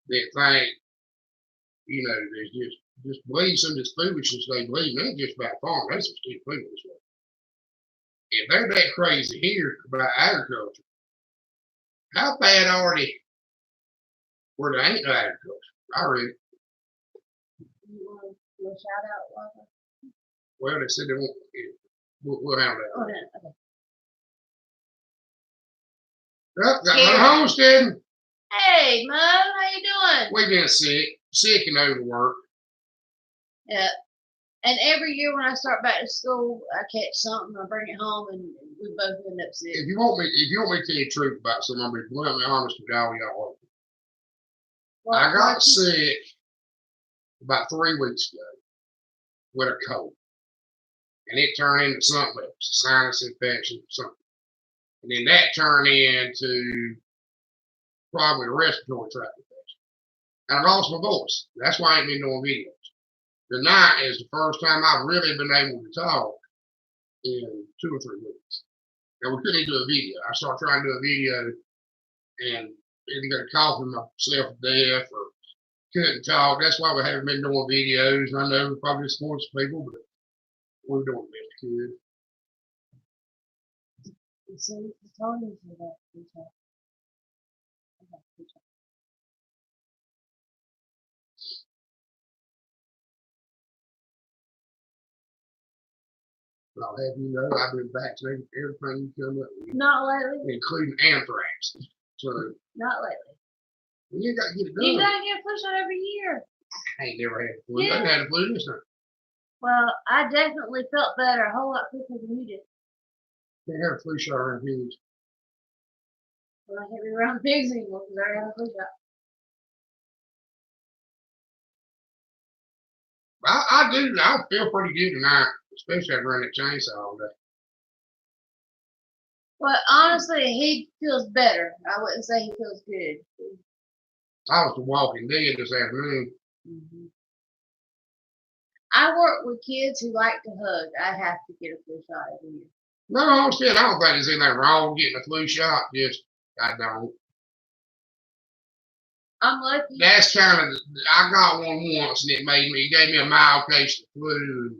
that think, there's just believe some of this foolishness they believe, not just about farm, that's some stupid foolishness. If they're that crazy here about agriculture, how bad are they where there ain't no agriculture? I read it. You want to shout out, Walter? Well, they said they won't. We'll handle that. Oh, yeah, okay. Got my homesteading. Hey, Mo, how you doing? We've been sick and overworked. Yeah. And every year when I start back to school, I catch something, I bring it home, and we both end up sick. If you want me to tell you the truth about something, I'll be bluntly honest with all y'all. Well, I got sick about 3 weeks ago with a cold. And it turned into something else, sinus infection, something. And then that turned into probably a respiratory tract infection. And I lost my voice. That's why I ain't been doing videos. Tonight is the first time I've really been able to talk in 2 or 3 weeks. And we couldn't do a video. I started trying to do a video and either got coughing myself to death or couldn't talk. That's why we haven't been doing videos. And I know we probably disappointed some people, but we're doing the best we could. So I told you that. I'll have you know I've been vaccinated for everything you come up with, Not lately. including anthrax. So Not lately. you got to get it You done. gotta get a flu shot every year. I ain't never had a flu. Yeah. I had a flu this time. Well, I definitely felt better a whole lot quicker than you did. Can't have a flu shot around here. Well, I can't be around pigs anymore because I already have a flu shot. I do. I feel pretty good tonight, especially after running that chainsaw all day. But honestly, he feels better. I wouldn't say he feels good. I was the walking dead this afternoon. Mm-hmm. I work with kids who like to hug. I have to get a flu shot every year. No, I don't think there's anything wrong getting a flu shot. Just I don't. I'm lucky. That's kind of. I got one once, and it gave me a mild case of flu.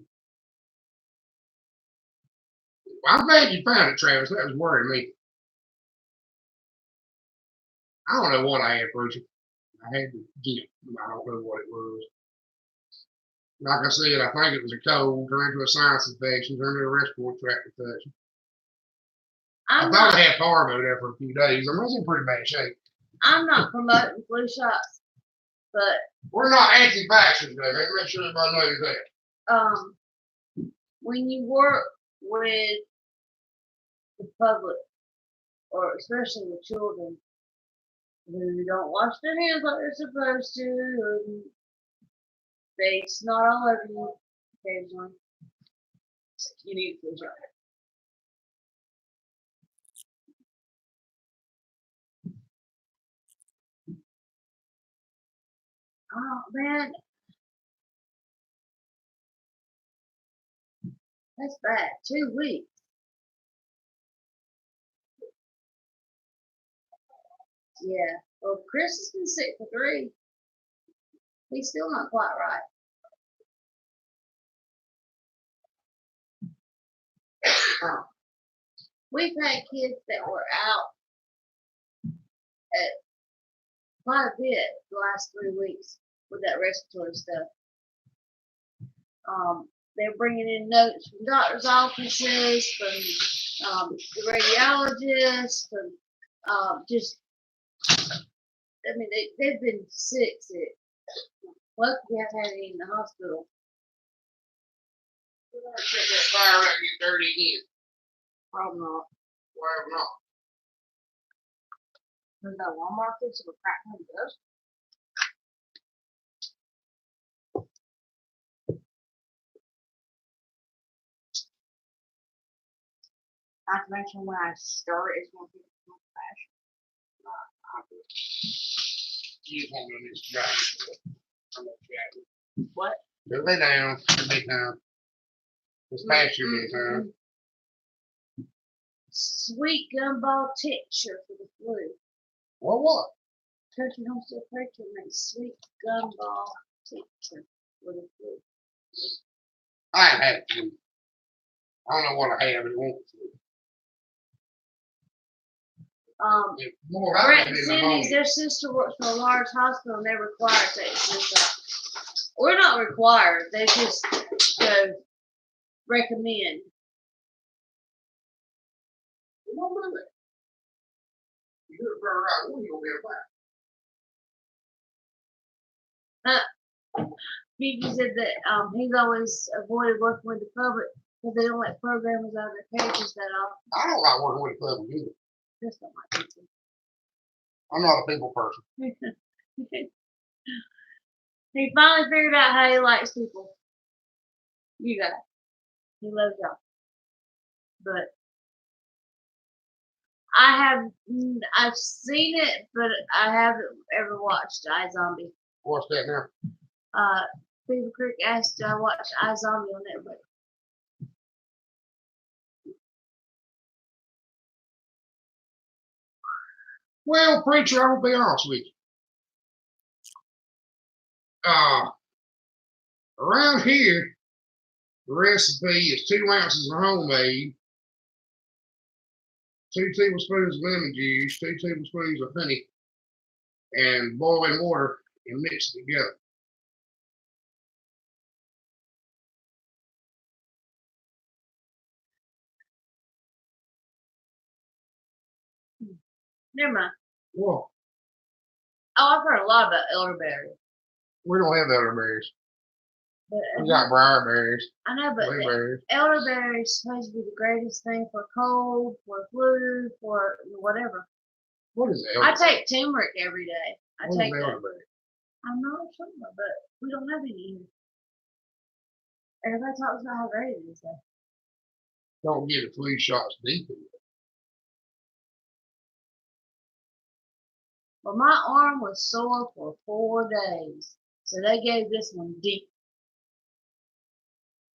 I'm glad you found it, Travis. That was worrying me. I don't know what I had, Bruce. I had to get. I don't know what it was. Like I said, I think it was a cold, turned into a sinus infection, turned into a respiratory tract infection. I thought I had parvo there for a few days. I was in pretty bad shape. I'm not promoting flu shots, but we're not anti-vaxxers, today. Let's make sure everybody knows that. When you work with the public, or especially with children who don't wash their hands like they're supposed to, and they snot all over you occasionally, you need a flu shot. Oh man, that's bad. 2 weeks. Yeah. Well, Chris has been sick for 3. He's still not quite right. We've had kids that were out at quite a bit the last 3 weeks with that respiratory stuff. They're bringing in notes from doctors' offices, from the radiologists, from just, I mean, they've been sick. Luckily, we haven't had any in the hospital. Check that fire out and get dirty again. Probably not. Why not? There's that Walmart fix of a crack on the dust. Not to mention when I stir it's going to be a flash. You just want to this dry. What? Go lay down. Big time. This past year, big time. Sweet gumball tincture for the flu. What? Country Homestead Preacher makes sweet gumball tincture for the flu. I ain't had flu. I don't know what I have. It won't flu. Brett and Cindy's, their sister works for a large hospital and they're required to take flu shot. We're not required. They just recommend. Gigi said that he's always avoided working with the public because they don't let programmers out of their cages that often. I don't like working with the public either. Just don't like people. I'm not a people person. He finally figured out how he likes people. You guys. He loves y'all. But I've seen it, but I haven't ever watched iZombie. What's that now? Beaver Creek asked I watch iZombie on Netflix. Well, preacher, I will be honest with you. Around here, the recipe is 2 ounces of homemade, 2 tablespoons of lemon juice, 2 tablespoons of honey, and boiling water, and mix it together. Never mind. Well, Oh, I've heard a lot about elderberry, we don't have elderberries. but We got briarberries, I know, but the blueberries. elderberry is supposed to be the greatest thing for cold, for flu, for whatever. What is I elderberry? take turmeric every day. I What is take the. elderberry? I'm not sure, but we don't have any here. Everybody talks about how great it is, though. Don't get the flu shots deep in it. Well, my arm was sore for 4 days, so they gave this one deep,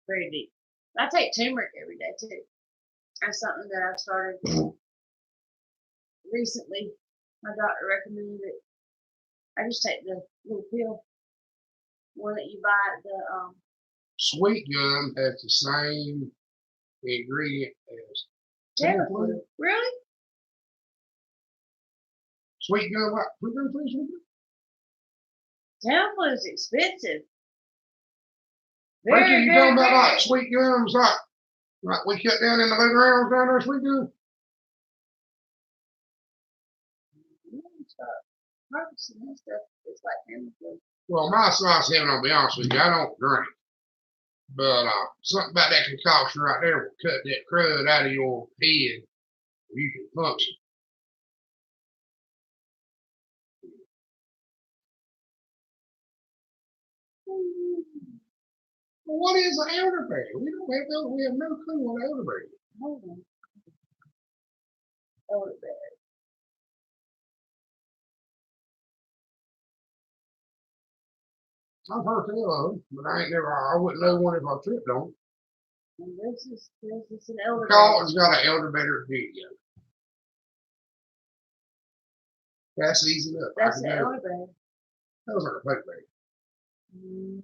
very deep. I take turmeric every day too. That's something that I've started recently. My doctor recommended it. I just take the little pill, one that you buy at the Sweet gum has the same ingredient as Tamiflu. Tamiflu. Really? Sweet gum, what? Sweet gum, sweet gum? Tamiflu is expensive. Rachel, you talking about like very. sweet gums, like we cut down in the living room down there, sweet gum? Harvesting that stuff, it's like Tamiflu. Well, my sauce heaven, I'll be honest with you, I don't drink. But something about that concoction right there will cut that crud out of your head. You can function. Well, what is an elderberry? We don't have no, we have no clue what elderberry is. Hold on. Elderberry. I've heard tell of them, but I wouldn't know one if I tripped on. And this is an elderberry. Carlton's got an elderberry video. That's easy enough. That's an elderberry. Those are the pokeberry.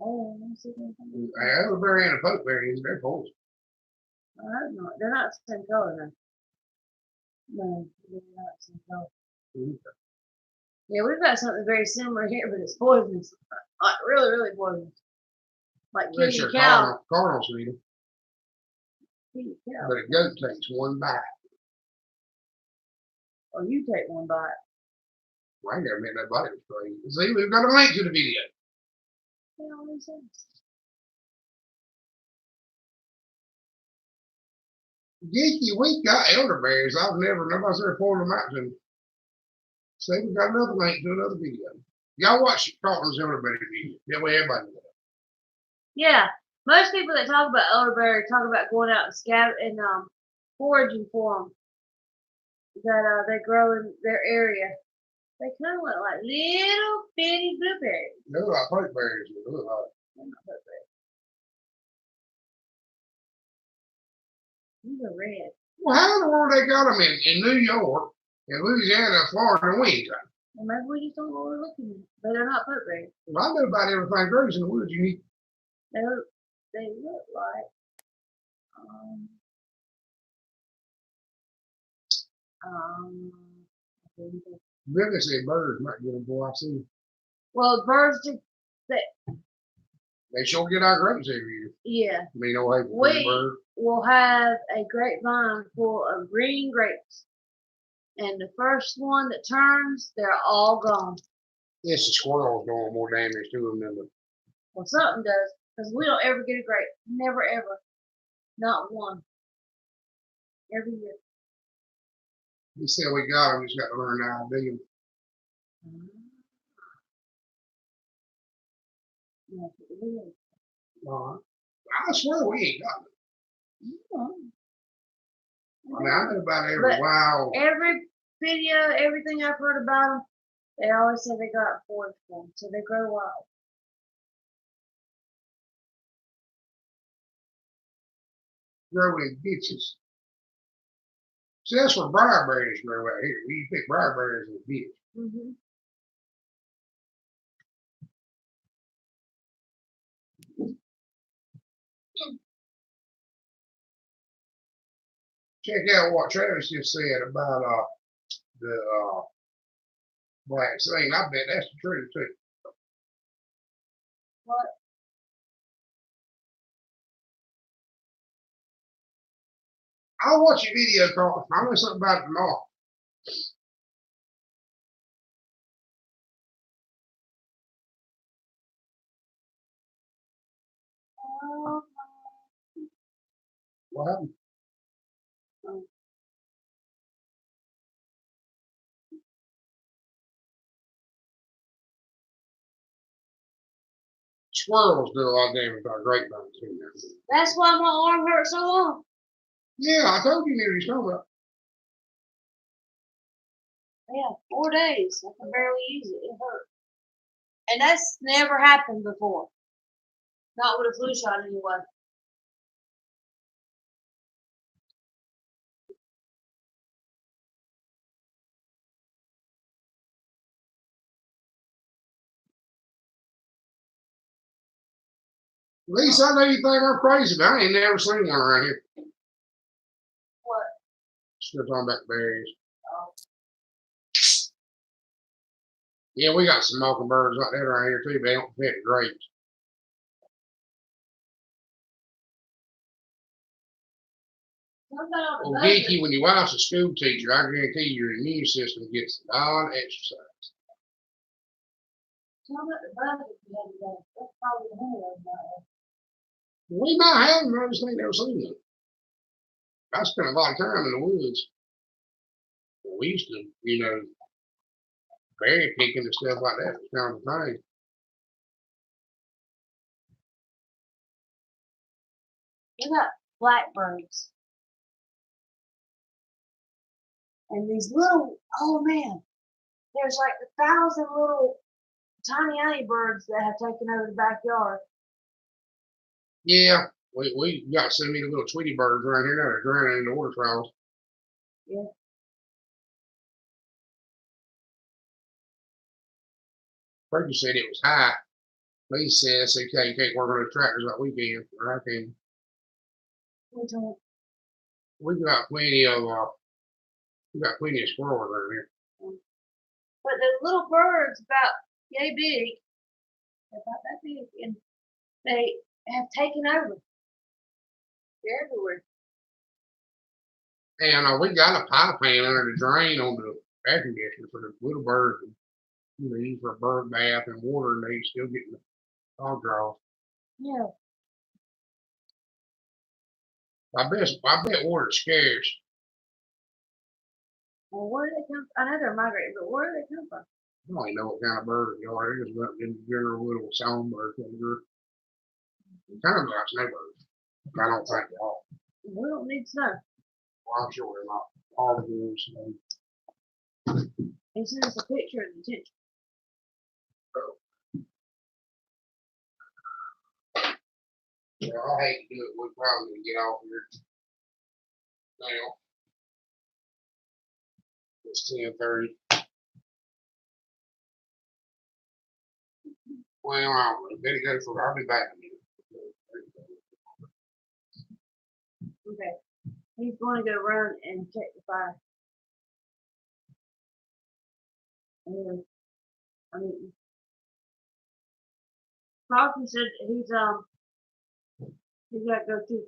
Oh, let me see if I can An elderberry and a pokeberry, they're poison. I hope not. They're not the same color though. No, they're not the same color. Mm-hmm. Yeah, we've got something very similar here, but it's poisonous. Like really, really poisonous. Like kitty cow. Cardinals eat them. Kitty cow. But a goat takes one bite. Or you take one bite. Well, I ain't never met nobody that's crazy. See, we've got a link to the video. Yeah, all these things. Geeky, we got elderberries. Nobody's ever pointed them out to me. See, we got another link to another video. Y'all watch Carlton's elderberry video. That way everybody knows. Yeah, most people that talk about elderberry talk about going out and foraging for them that they grow in their area. They kind of look like little bitty blueberries. They look like pokeberries. They look like. They're not blueberries. These are red. Well, how in the world they got them in New York, in Louisiana, Florida, and we ain't got them? Well, maybe we just don't know what we're looking at. But they're not blueberries. Well, I know about everything grows in the woods. You need. They look like Billy said birds might get them, boy. I see. well, birds do. They sure get our grapes every year. Yeah. I mean, no hay for We birds. will have a grapevine full of green grapes. And the first one that turns, they're all gone. Yes, the squirrels doing more damage to them than the. Well, something does. Because we don't ever get a grape. Never, ever. Not one. Every year. He said we got them. Just got to learn how to do them. I swear we ain't got them. I mean, I know about every wild. Every video, everything I've heard about them, they always say they got forage for them, so they grow wild. Grow in ditches. See, that's where briarberries grow out here. We pick briarberries in the ditch. Mm-hmm. Check out what Travis just said about the vaccine. I bet that's the truth too. What? I'll watch your video, Carl. I'll know something about it tomorrow. What happened? Squirrels do a lot of damage to our grapevines too now. That's why my arm hurts so long. Yeah, I told you knew you about. Yeah, 4 days. I can barely use it. It hurt. And that's never happened before. Not with a flu shot anyway. At least I know you think I'm crazy, but I ain't never seen one around here. What? Still talking about berries. Oh. Yeah, we got some mockingbirds like that around here too, but they don't affect grapes. Well, Geeky, when your wife's a school teacher, I guarantee your immune system gets a lot of exercise. Tell about the buzzards the other day. That's probably the one of those. We might have them, I just ain't never seen them. I spent a lot of time in the woods. We used to, berry picking and stuff like that was kind of a thing. We got blackbirds. And these little, oh man, there's like 1,000 little tiny honey birds that have taken over the backyard. Yeah, we got so many little Tweety birds around here now. They're drowning in the water troughs. Yeah. Preacher said it was high. Police said SCK you can't work on the tractors like we can, or I can. We got plenty of squirrels around here. But the little birds about yay big, about that big, and they have taken over. They're everywhere. And we got a pie pan under the drain on the air conditioner for the little birds. Use for a bird bath and water, and they still getting the dog draws. Yeah. I bet water's scarce. Well, where do they come from? I know they're migrating, but where do they come from? I don't even know what kind of bird they are. They're just in general little songbirds. Kind of like snowbirds. I don't think they are. We don't need snow. Well, I'm sure they're not. All of them snow. He sent us a picture of the tent. Yeah, I hate to do it. We're probably going to get off here now. It's 10:30. Well, I don't know. Better go for I'll be back in a minute. Okay. He's going to go run and check the fire. And Carlton said he's got to go too.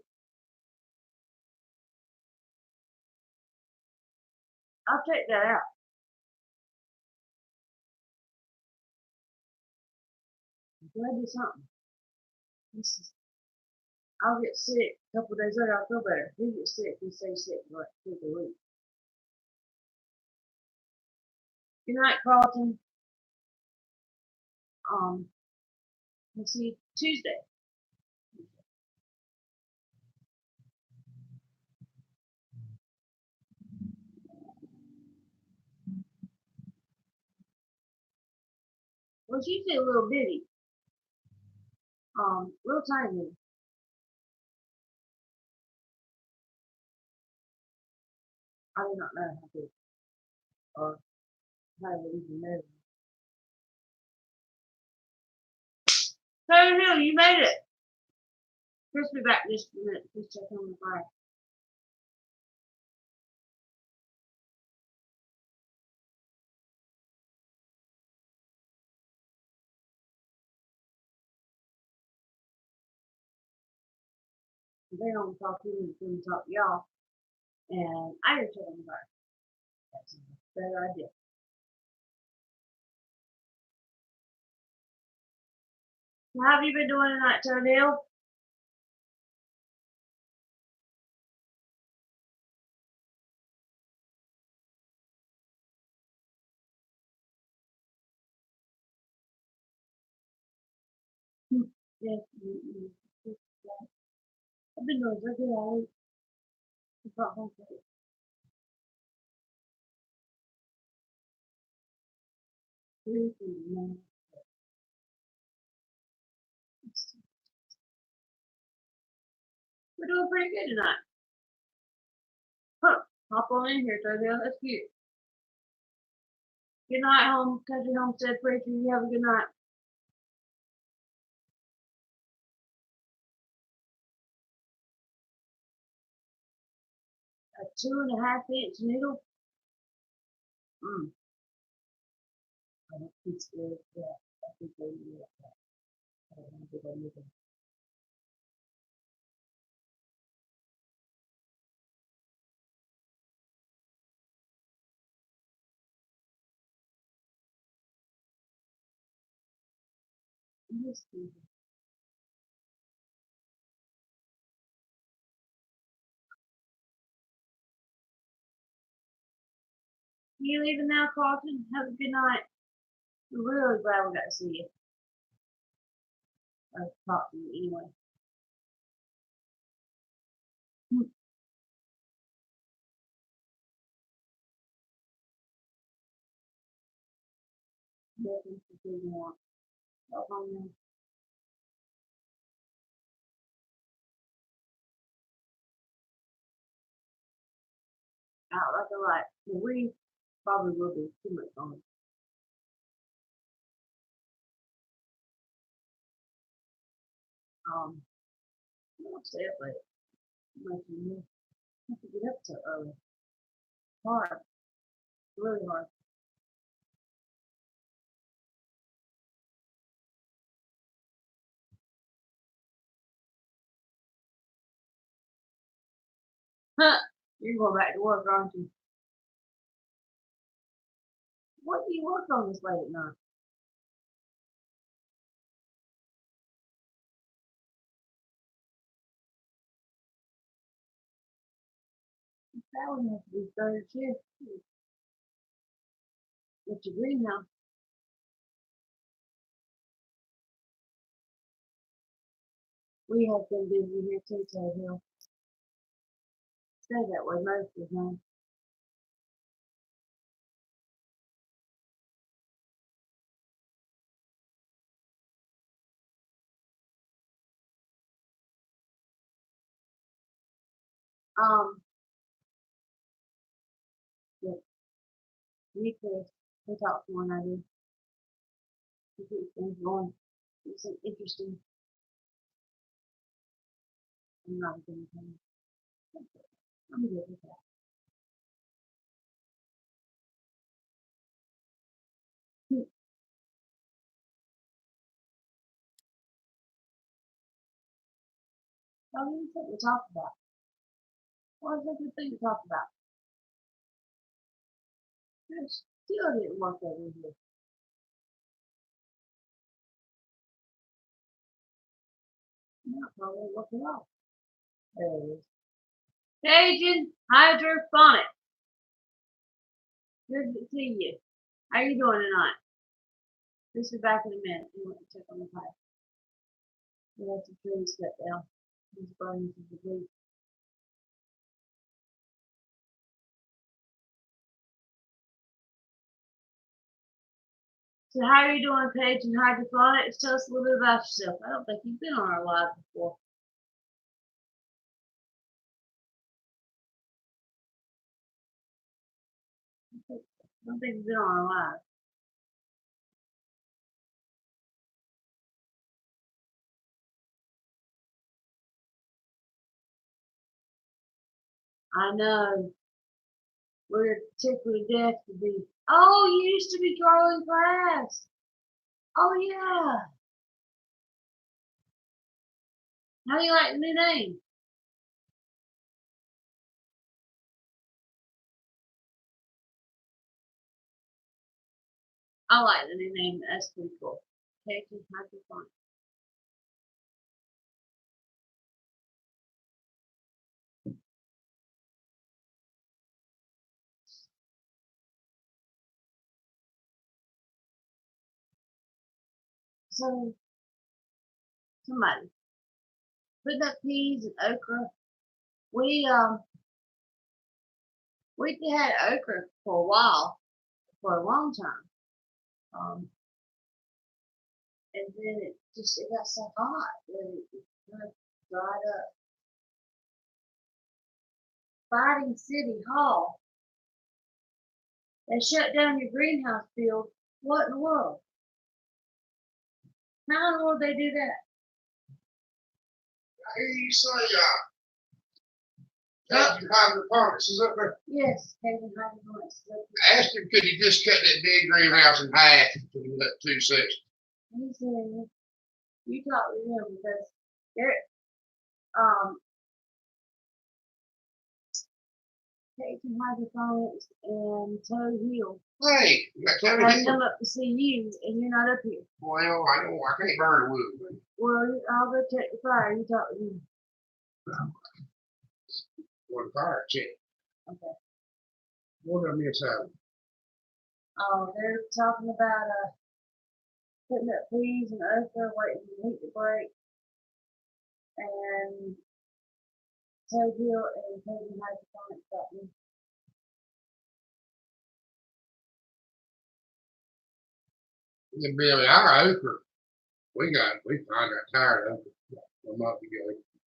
I'll check that out. Maybe something. I'll get sick a couple days later. I'll feel better. He gets sick. He stays sick for like 2 weeks. Good night, Carlton. We'll see you Tuesday. Well, she's usually a little bitty. Little tiny. I do not know how to, or how to even know. So, no, you made it. Chris will be back just a minute. Just check on the fire. They don't talk to me, they talk to y'all. And I just told him about that's a better idea. So how have you been doing tonight, Toadale? Yes, I've been doing so good. I brought home for three food, man. We're doing pretty good tonight. Huh. Hop on in here, Toadale. That's cute. Good night, home country homestead preacher. You have a good night. A 2.5 inch needle. Mm. I don't think it's good. Yeah, I think they need that. I don't know if they need it. Yes, please. You leaving now, Carlton? Have a good night. We're really glad we got to see you. Or talk to you anyway. Hmm. Definitely figuring out. Help on them. Out like a light. But we probably will be too much on it. I won't stay up late. Much you have to get up so early. Hard. Really hard. Huh. You're going back to work, aren't you? What do you work on this late at night? That would have to be third shift. At your greenhouse. We have been busy here too, Ted Hill. Stay that way most of the time. Um, yeah, me too. We talk more than I do. We keep things going. It's interesting. I'm not a good thing. I'm good with that. Hmm. Oh, you something to talk about. What is a good thing to talk about? It still didn't work over here. Not probably work at all. There it is. Cajun hydroponic. Good to see you. How you doing tonight? This is back in a minute. You want to check on the pipe. We have some trees cut down. These burning some debris. So how are you doing, Paige, in hydroponics? Tell us a little bit about yourself. I don't think you've been on our live before. I don't think you've been on our live. I know. We're tickled to death to be. Oh, you used to be Garland Glass. Oh, yeah. How do you like the new name? I like the new name. That's pretty cool. Cajun hydroponics. So somebody putting up peas and okra. We had okra for a while, for a long time. And then it got so hot that it kind of dried up. Fighting City Hall. They shut down your greenhouse field. What in the world? How in the world they do that? I hear you say, Cajun hydroponics is up there. Yes, Cajun hydroponics. I asked him, could he just cut that big greenhouse in half and put it in that 2 sections? He said, you talk to him because they're, Cajun hydroponics and Toe Hill. Hey, you got Toe I Hill. come up to see you and you're not up here. Well, I know I can't burn wood. Well, I'll go check the fire. You talk to him. What a fire check. Okay. What did I miss out? They're talking about putting up peas and okra, waiting for the heat to break, and Toe Hill and Cajun hydroponics got me. Yeah, Billy, our okra, I got tired of it a month ago.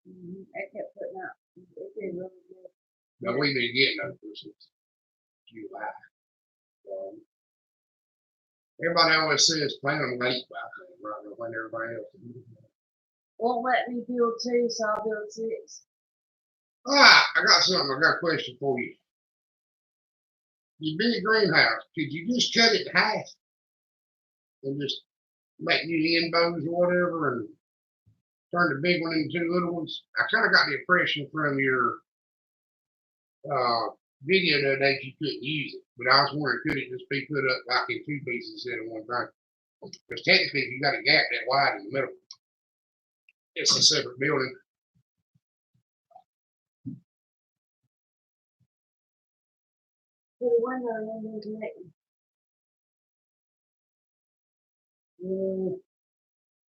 They kept putting up. It did really good. But we've been getting okra since July. Everybody always says plant them late, but I think right when everybody else is. Won't let me build 2, so I'll build 6. Ah, I got something. I got a question for you. Your big greenhouse, could you just cut it in half and just make new end bows or whatever and turn the big one into 2 little ones? I kind of got the impression from your video the other day you couldn't use it, but I was wondering, could it just be put up like in 2 pieces instead of one thing? Because technically, if you got a gap that wide in the middle, it's a separate building. Put a window and then connect them.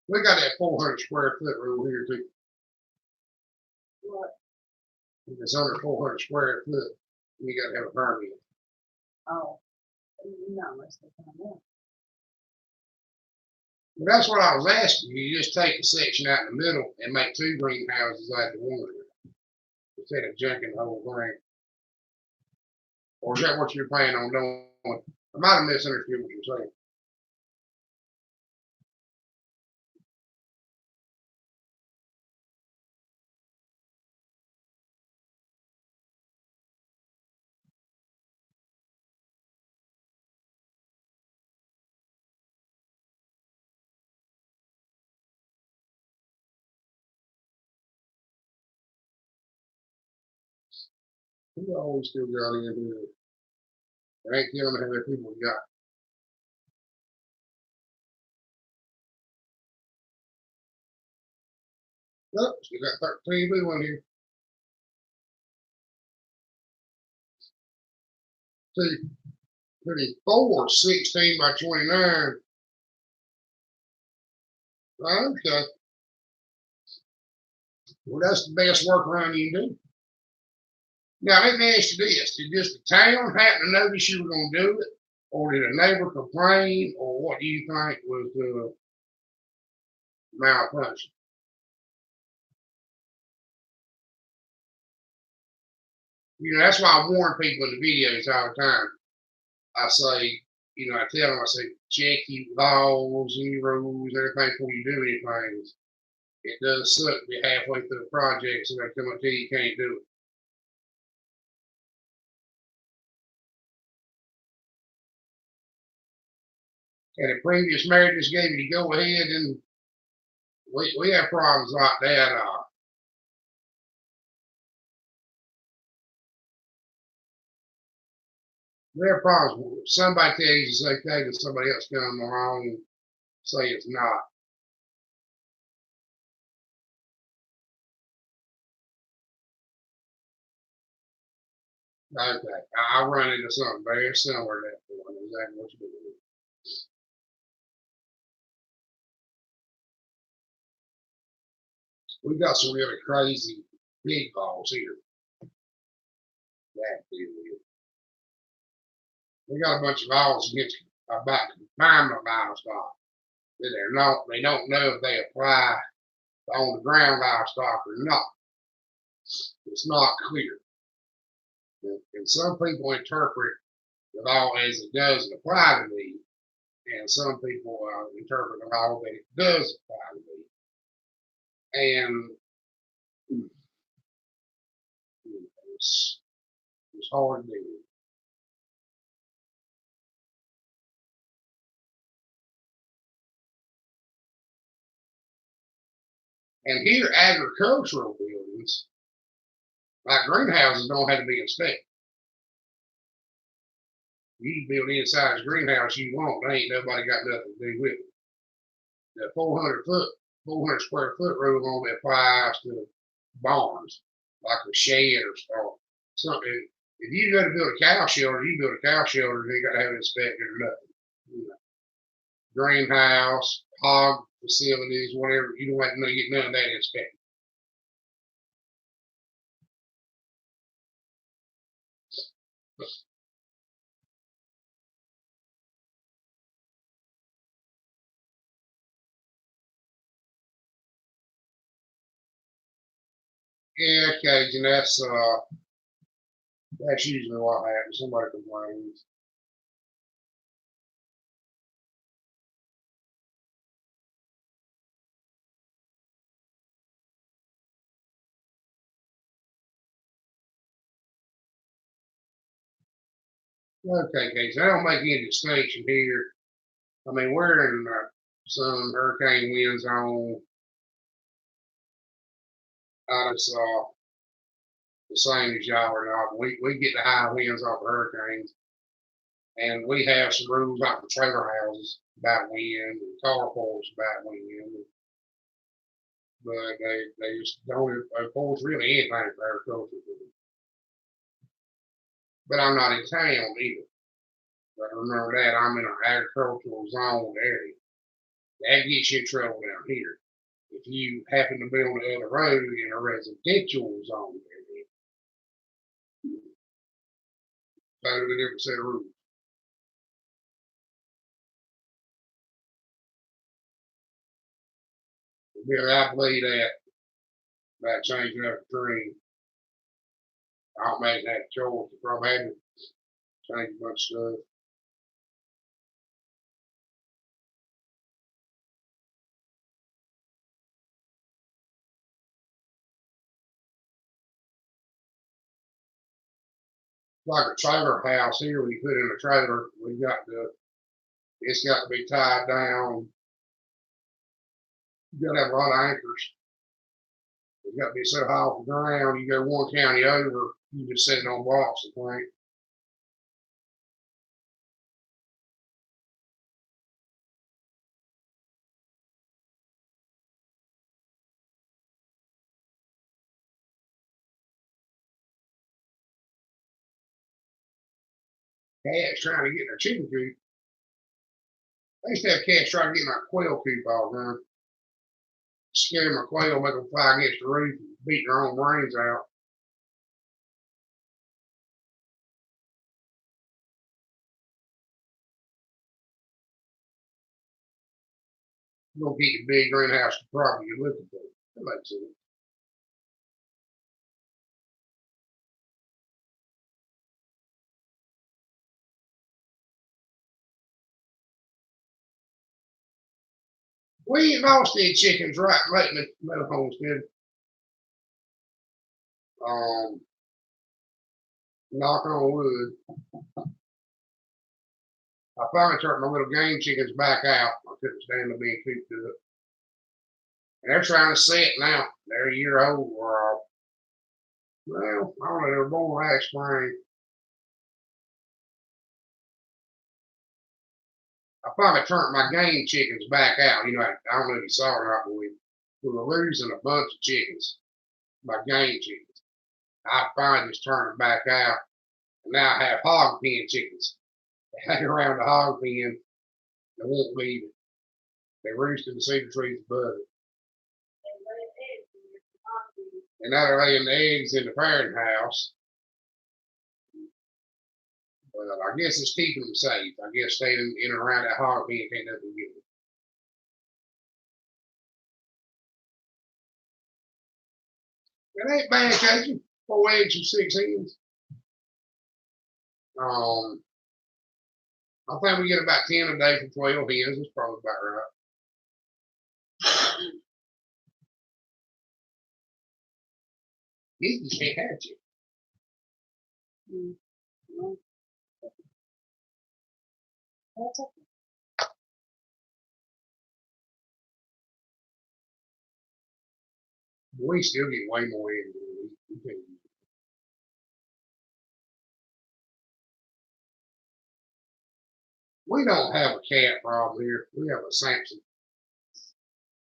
We got that 400 square foot rule here too. What? If it's under 400 square foot, you got to have a permit. Oh, not unless they come in. Well, that's what I was asking. You just take the section out in the middle and make 2 greenhouses out of one instead of junking the whole thing. Or is that what you're planning on doing? I might have misunderstood what you're saying. We always still got in here. It ain't killing how many people we got. Look, you got 13 blue one here. See, 34, 16 by 29. Okay. Well, that's the best workaround you can do. Now, let me ask you this. Did just the town happen to notice you were going to do it? Or did a neighbor complain? Or what do you think was the malfunction? You know, that's why I warn people in the videos all the time. I say, you know, I tell them, I say, check your laws and your rules, everything before you do anything. It does suck to be halfway through the project, so they come up to you can't do it. And the previous mayor just gave you the go ahead, and we have problems like that. Their problems. Somebody tells you it's okay, and somebody else comes along and say it's not. Okay, I run into something very similar to that point. Exactly what you're doing. We got some really crazy big balls here. That deal with. We got a bunch of laws against about confinement livestock. They don't know if they apply on the ground livestock or not. It's not clear. And some people interpret the law as it doesn't apply to me, and some people interpret the law that it does apply to me. And it's hard to do. And here, agricultural buildings, like greenhouses, don't have to be inspected. You can build inside this greenhouse you want. There ain't nobody got nothing to do with it. The 400 square foot rule only applies to barns, like a shed or something. If you go to build a cow shelter, you build a cow shelter, you ain't got to have it inspected or nothing. You know, greenhouse, hog facilities, whatever, you don't have to get none of that inspected. Yeah, occasion that's usually what happens. Somebody complains. Okay, Casey, I don't make any distinction here. I mean, we're in some hurricane wind zone. It's the same as y'all are not. We get the high winds off of hurricanes, and we have some rules like the trailer houses about wind and carports about wind. But they just don't enforce really anything for agriculture. But I'm not in town either. But remember that I'm in an agricultural zone area. That gets you in trouble down here. If you happen to be on the other road in a residential zone area, totally different set of rules. Billy, I believe that about changing up the dream. I don't make that choice. From having to change a bunch of stuff. Like a trailer house here, when you put in a trailer, it's got to be tied down. You got to have a lot of anchors. It's got to be so high off the ground. You go one county over, you just sitting on blocks of plank. Cats trying to get in their chicken coop. I used to have cats trying to get in my quail coop all the time. Scare my quail, make them fly against the roof and beat their own brains out. You don't get the big greenhouse property you're looking for. That makes sense. We ain't lost any chickens right lately, no homestead. Um, knock on wood. I finally turned my little game chickens back out. I couldn't stand them being cooped up. And they're trying to set now. They're a year old. Or, well, I don't know, they were born last spring. I finally turned my game chickens back out. You know, I don't know if you saw it or not, but we were losing a bunch of chickens, my game chickens. I finally just turned them back out, and now I have hog pen chickens. They hang around the hog pen. They won't leave it. They roost in the cedar trees above it. And now they're laying the eggs in the parent house. But I guess it's keeping them safe. I guess staying in and around that hog pen can't nothing get them. It ain't bad, Casey. 4 eggs and 6 hens. I think we get about 10 a day for 12 hens. That's probably about right. You can't have chickens. That's okay. We still get way more eggs than we can. We don't have a cat problem here. We have a Samson.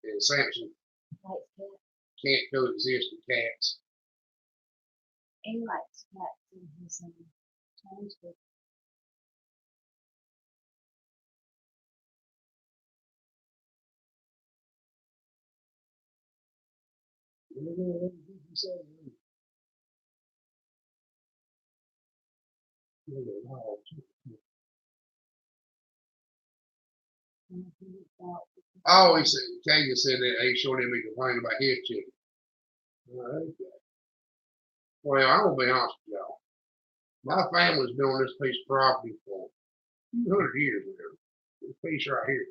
And Samson can't coexist with cats. He likes cats in his childhood. Oh, he said, Kagan said that he sure didn't be complaining about his chicken. Okay. Well, I'm gonna be honest with y'all. My family's been on this piece of property for 200 years now. This piece right here.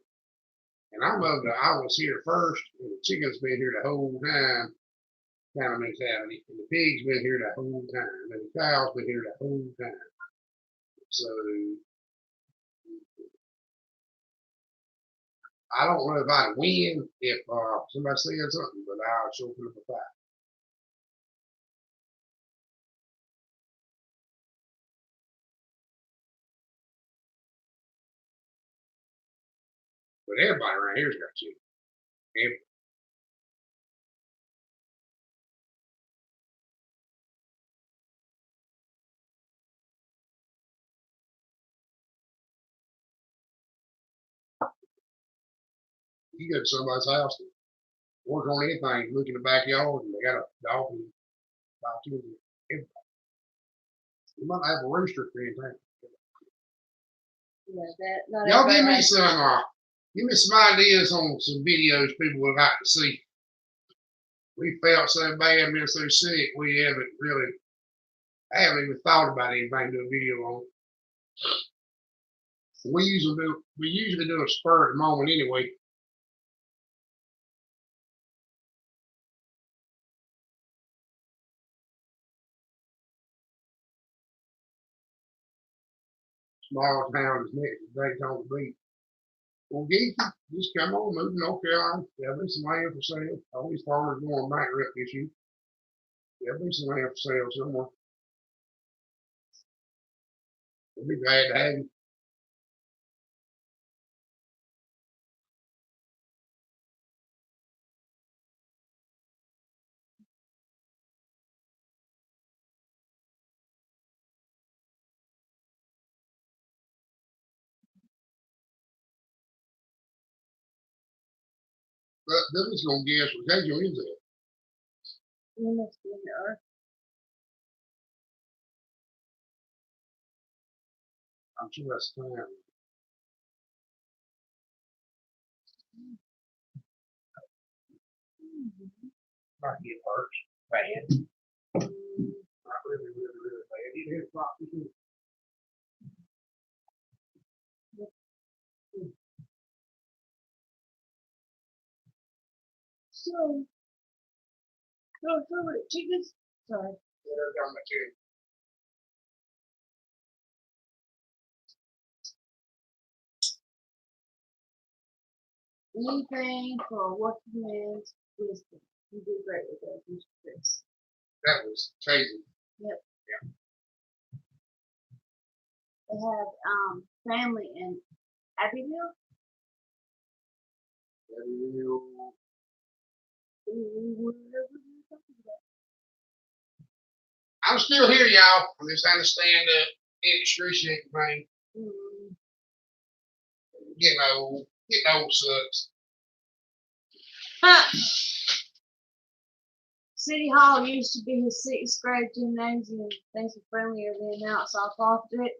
And I was here first, and the chicken's been here the whole time, kind of mentality. And the pig's been here the whole time, and the cow's been here the whole time. So I don't know if I'd win if somebody said something, but I'll sure put up a fight. But everybody around here's got chicken. Everybody. You go to somebody's house and work on anything, look in the backyard, and they got a dog and about two. Everybody. You might have a rooster for anything. Yeah, Y'all give me some ideas on some videos people would like to see. We felt so bad, been so sick, I haven't even thought about anything to do a video on. We usually do a spur at the moment anyway. Small town is next to Daytona Beach. Well, Geeky, just come on, move to North Carolina. There'll be some land for sale. All these farmers going bankrupt this year. There'll be some land for sale somewhere. We'll be glad to have you. But Billy's gonna guess what Katie is at. You must be in the earth. I'm sure that's the time. Might get hurt bad. Not really, really, really bad. He hit property too. So with chickens. Sorry. Yeah, they're down my chair. Anything for a working man's wisdom. You do great with that, Mr. Chris. That was crazy. Yep. Yeah. They have family and Abbeville? I'm still here, y'all. I just understand the industry shit thing. Getting old. Getting old sucks. Huh. City Hall used to be his 6th grade gymnasium. Things were friendlier than now. It's all profit.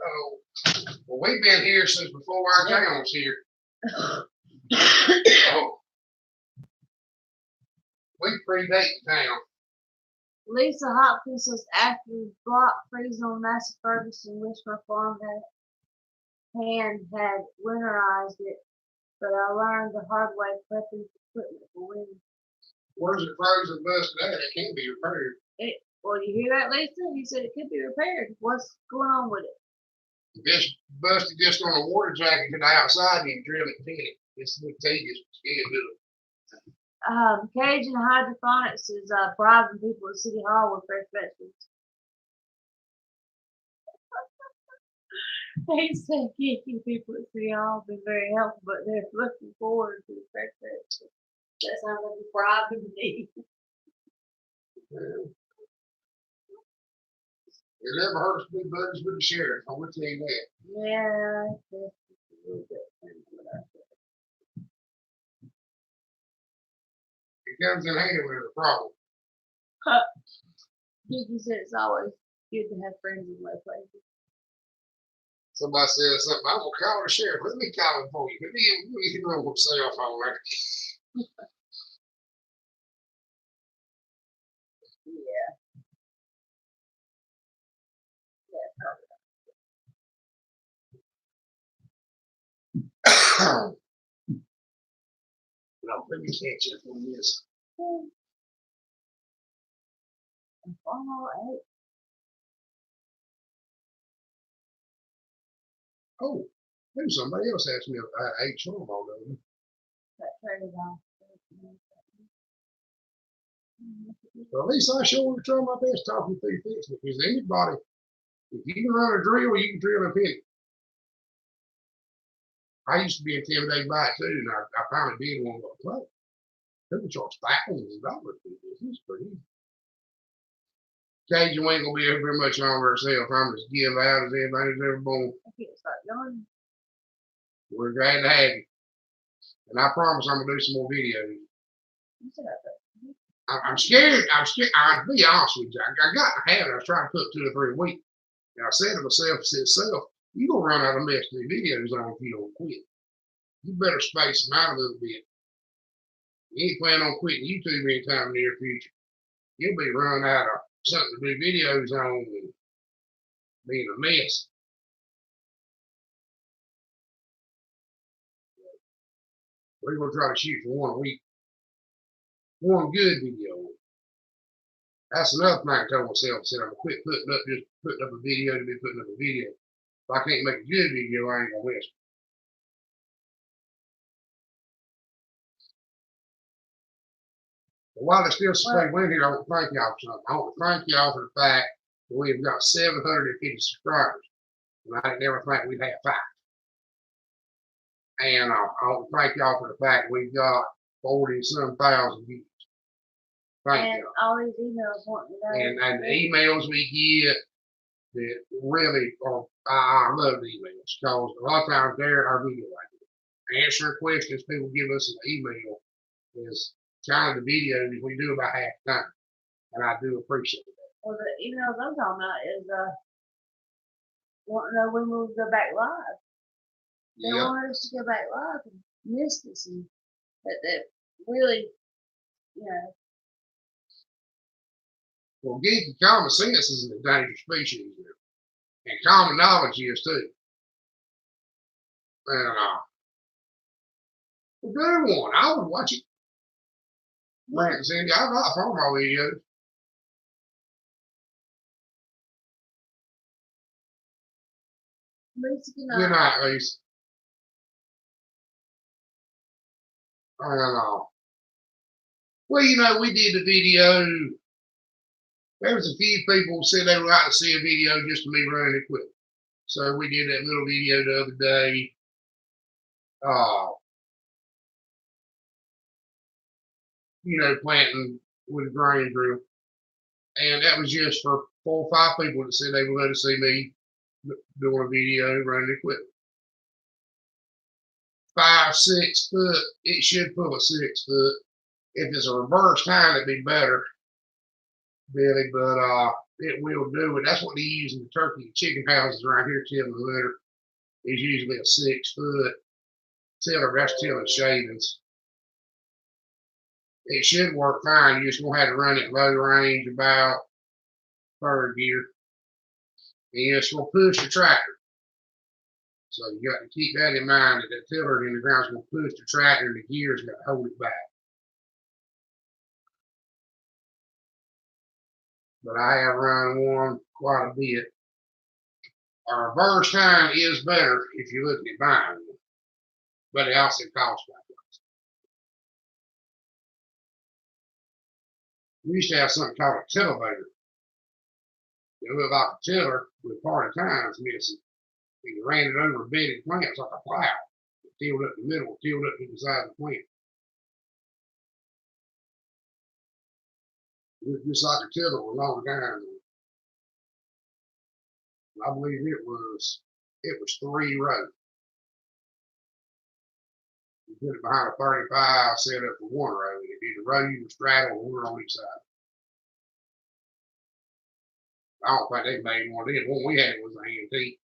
Oh, well, we've been here since before our town was here. Oh, we predate the town. Lisa Hopkins was after the block freeze on Massey Ferguson, which my farm had winterized it, but I learned the hard way prepping equipment for winter. Where's it frozen busted at? It can't be repaired. Well, you hear that, Lisa? He said it could be repaired. What's going on with it? This busted just on a water jacket to the outside and you drill it in it. It's the tedious. Can't do it. Cajun Hydroponics is bribing people at City Hall with fresh vegetables. They said geeky people at City Hall have been very helpful, but they're looking forward to the fresh vegetables. That sounds like a bribing me. It never hurts to be buddies with the sheriff. I will tell you that. Yeah, that's a little bit. It comes in handy when there's a problem. Geeky said it's always good to have friends in low places. Somebody says something, I'm gonna call the sheriff. Let me call him for you. Let me know what's say off on there. Yeah. No, let me catch up on this. Oh, maybe somebody else asked me if I ate some all day. Well, at least I sure want to try my best talking through things because anybody, if you can run a drill, you can drill a pig. I used to be intimidated by it too, and I finally did want to play. People charge thousands of dollars for this. It's pretty easy. Cajun ain't gonna be here very much longer herself. I'm just give out as anybody's ever born. We're glad to have you. And I promise I'm gonna do some more videos. I'm scared. I'll be honest with you. I got a habit. I was trying to put 2 or 3 a week. And I said to myself, you're going to run out of mess to do videos on if you don't quit. You better space them out a little bit. You ain't planning on quitting YouTube anytime in the near future. You'll be running out of something to do videos on and being a mess. We're going to try to shoot for 1 a week. 1 good video. That's another thing I told myself. I said I'm going to quit putting up a video to be putting up a video. If I can't make a good video, I ain't going to listen. But while there's still some people in here, I want to thank y'all for something. I want to thank y'all for the fact that we've got 750 subscribers. And I never think we'd have 5. And I want to thank y'all for the fact we've got 40-some thousand views. Thank y'all. All these emails wanting to know. And the emails we get that really are, I love the emails because a lot of times they're our video ideas. Answering questions people give us an email is kind of the videos we do about half the time. And I do appreciate that. Well, the emails I'm talking about is wanting to know when we'll go back live. They want us to go back live and miss this, and that really, you know. Well, geeky common sense is an endangered species here. And common knowledge is too. And a good one. I would watch it. Man, Cindy, I got from my videos. Good night, Lisa. I don't know. Well, you know, we did the video. There was a few people who said they would like to see a video just of me running equipment. So we did that little video the other day. Planting with a grain drill. And that was just for 4 or 5 people that said they would love to see me doing a video running equipment. 5, 6 foot, it should pull a 6 foot. If it's a reverse time, it'd be better, Billy, but it will do it. That's what they use in the turkey and chicken houses around here tilling the litter. It's usually a 6 foot tiller. That's tilling shavings. It should work fine. You're just gonna have to run it low range about 3rd gear. And you're just gonna push the tractor. So you got to keep that in mind that the tiller in the ground is gonna push the tractor and the gears got to hold it back. But I have run one quite a bit. Our reverse time is better if you're looking at buying one, but it also costs like that. We used to have something called a tillevator. It looked like a tiller with part of tines missing. And you ran it over bedded plants like a plow. It tilled up the middle, tilled up to the side of the plant. It was just like a tiller with long tines. I believe it was 3 rows. You put it behind a 35, set up for 1 row. It did a row you would straddle and 1 on each side. I don't think they made one then. One we had was an antique.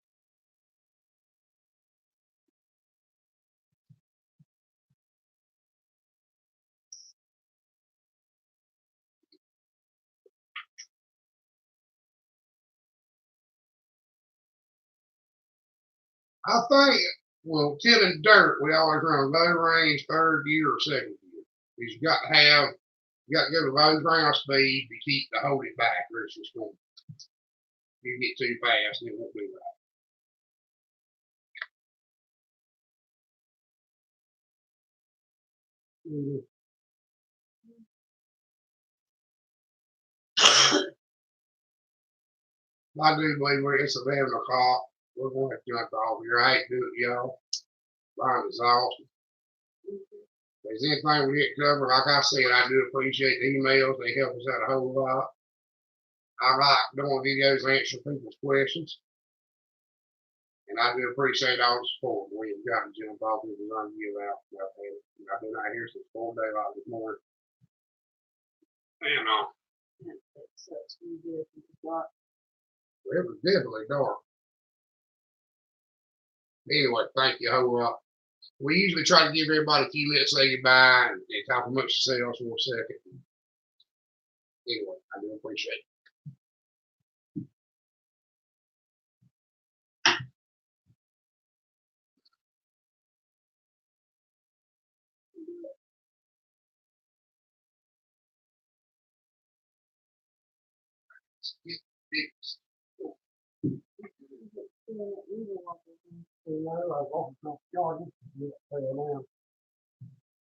I think, well, tilling dirt, we always run low range 3rd gear or 2nd gear. Because you got to go to low ground speed to keep to hold it back, or it's just going. You get too fast and it won't be right. I do believe it's 11 o'clock. We're going to have to jump off here. I hate to do it, y'all. I'm exhausted. If there's anything we didn't cover, like I said, I do appreciate the emails. They help us out a whole lot. I like doing videos and answering people's questions. And I do appreciate all the support. We've got to jump off and run you out. I've been out here since 4 daylight this morning. And it was definitely dark. Anyway, thank you a whole lot. We usually try to give everybody a few minutes to say goodbye and compliment yourselves for a second. Anyway, I do appreciate it.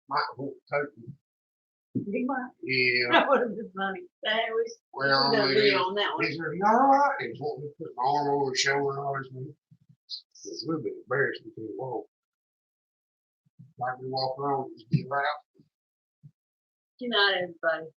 Michael turkey. He might. Yeah. That would have been funny. Well, Done video on that one. Is there all right? He's wanting to put my arm over his shoulder and all this. It's a little bit embarrassing to walk. Like we walk around, just get out. Good night, everybody.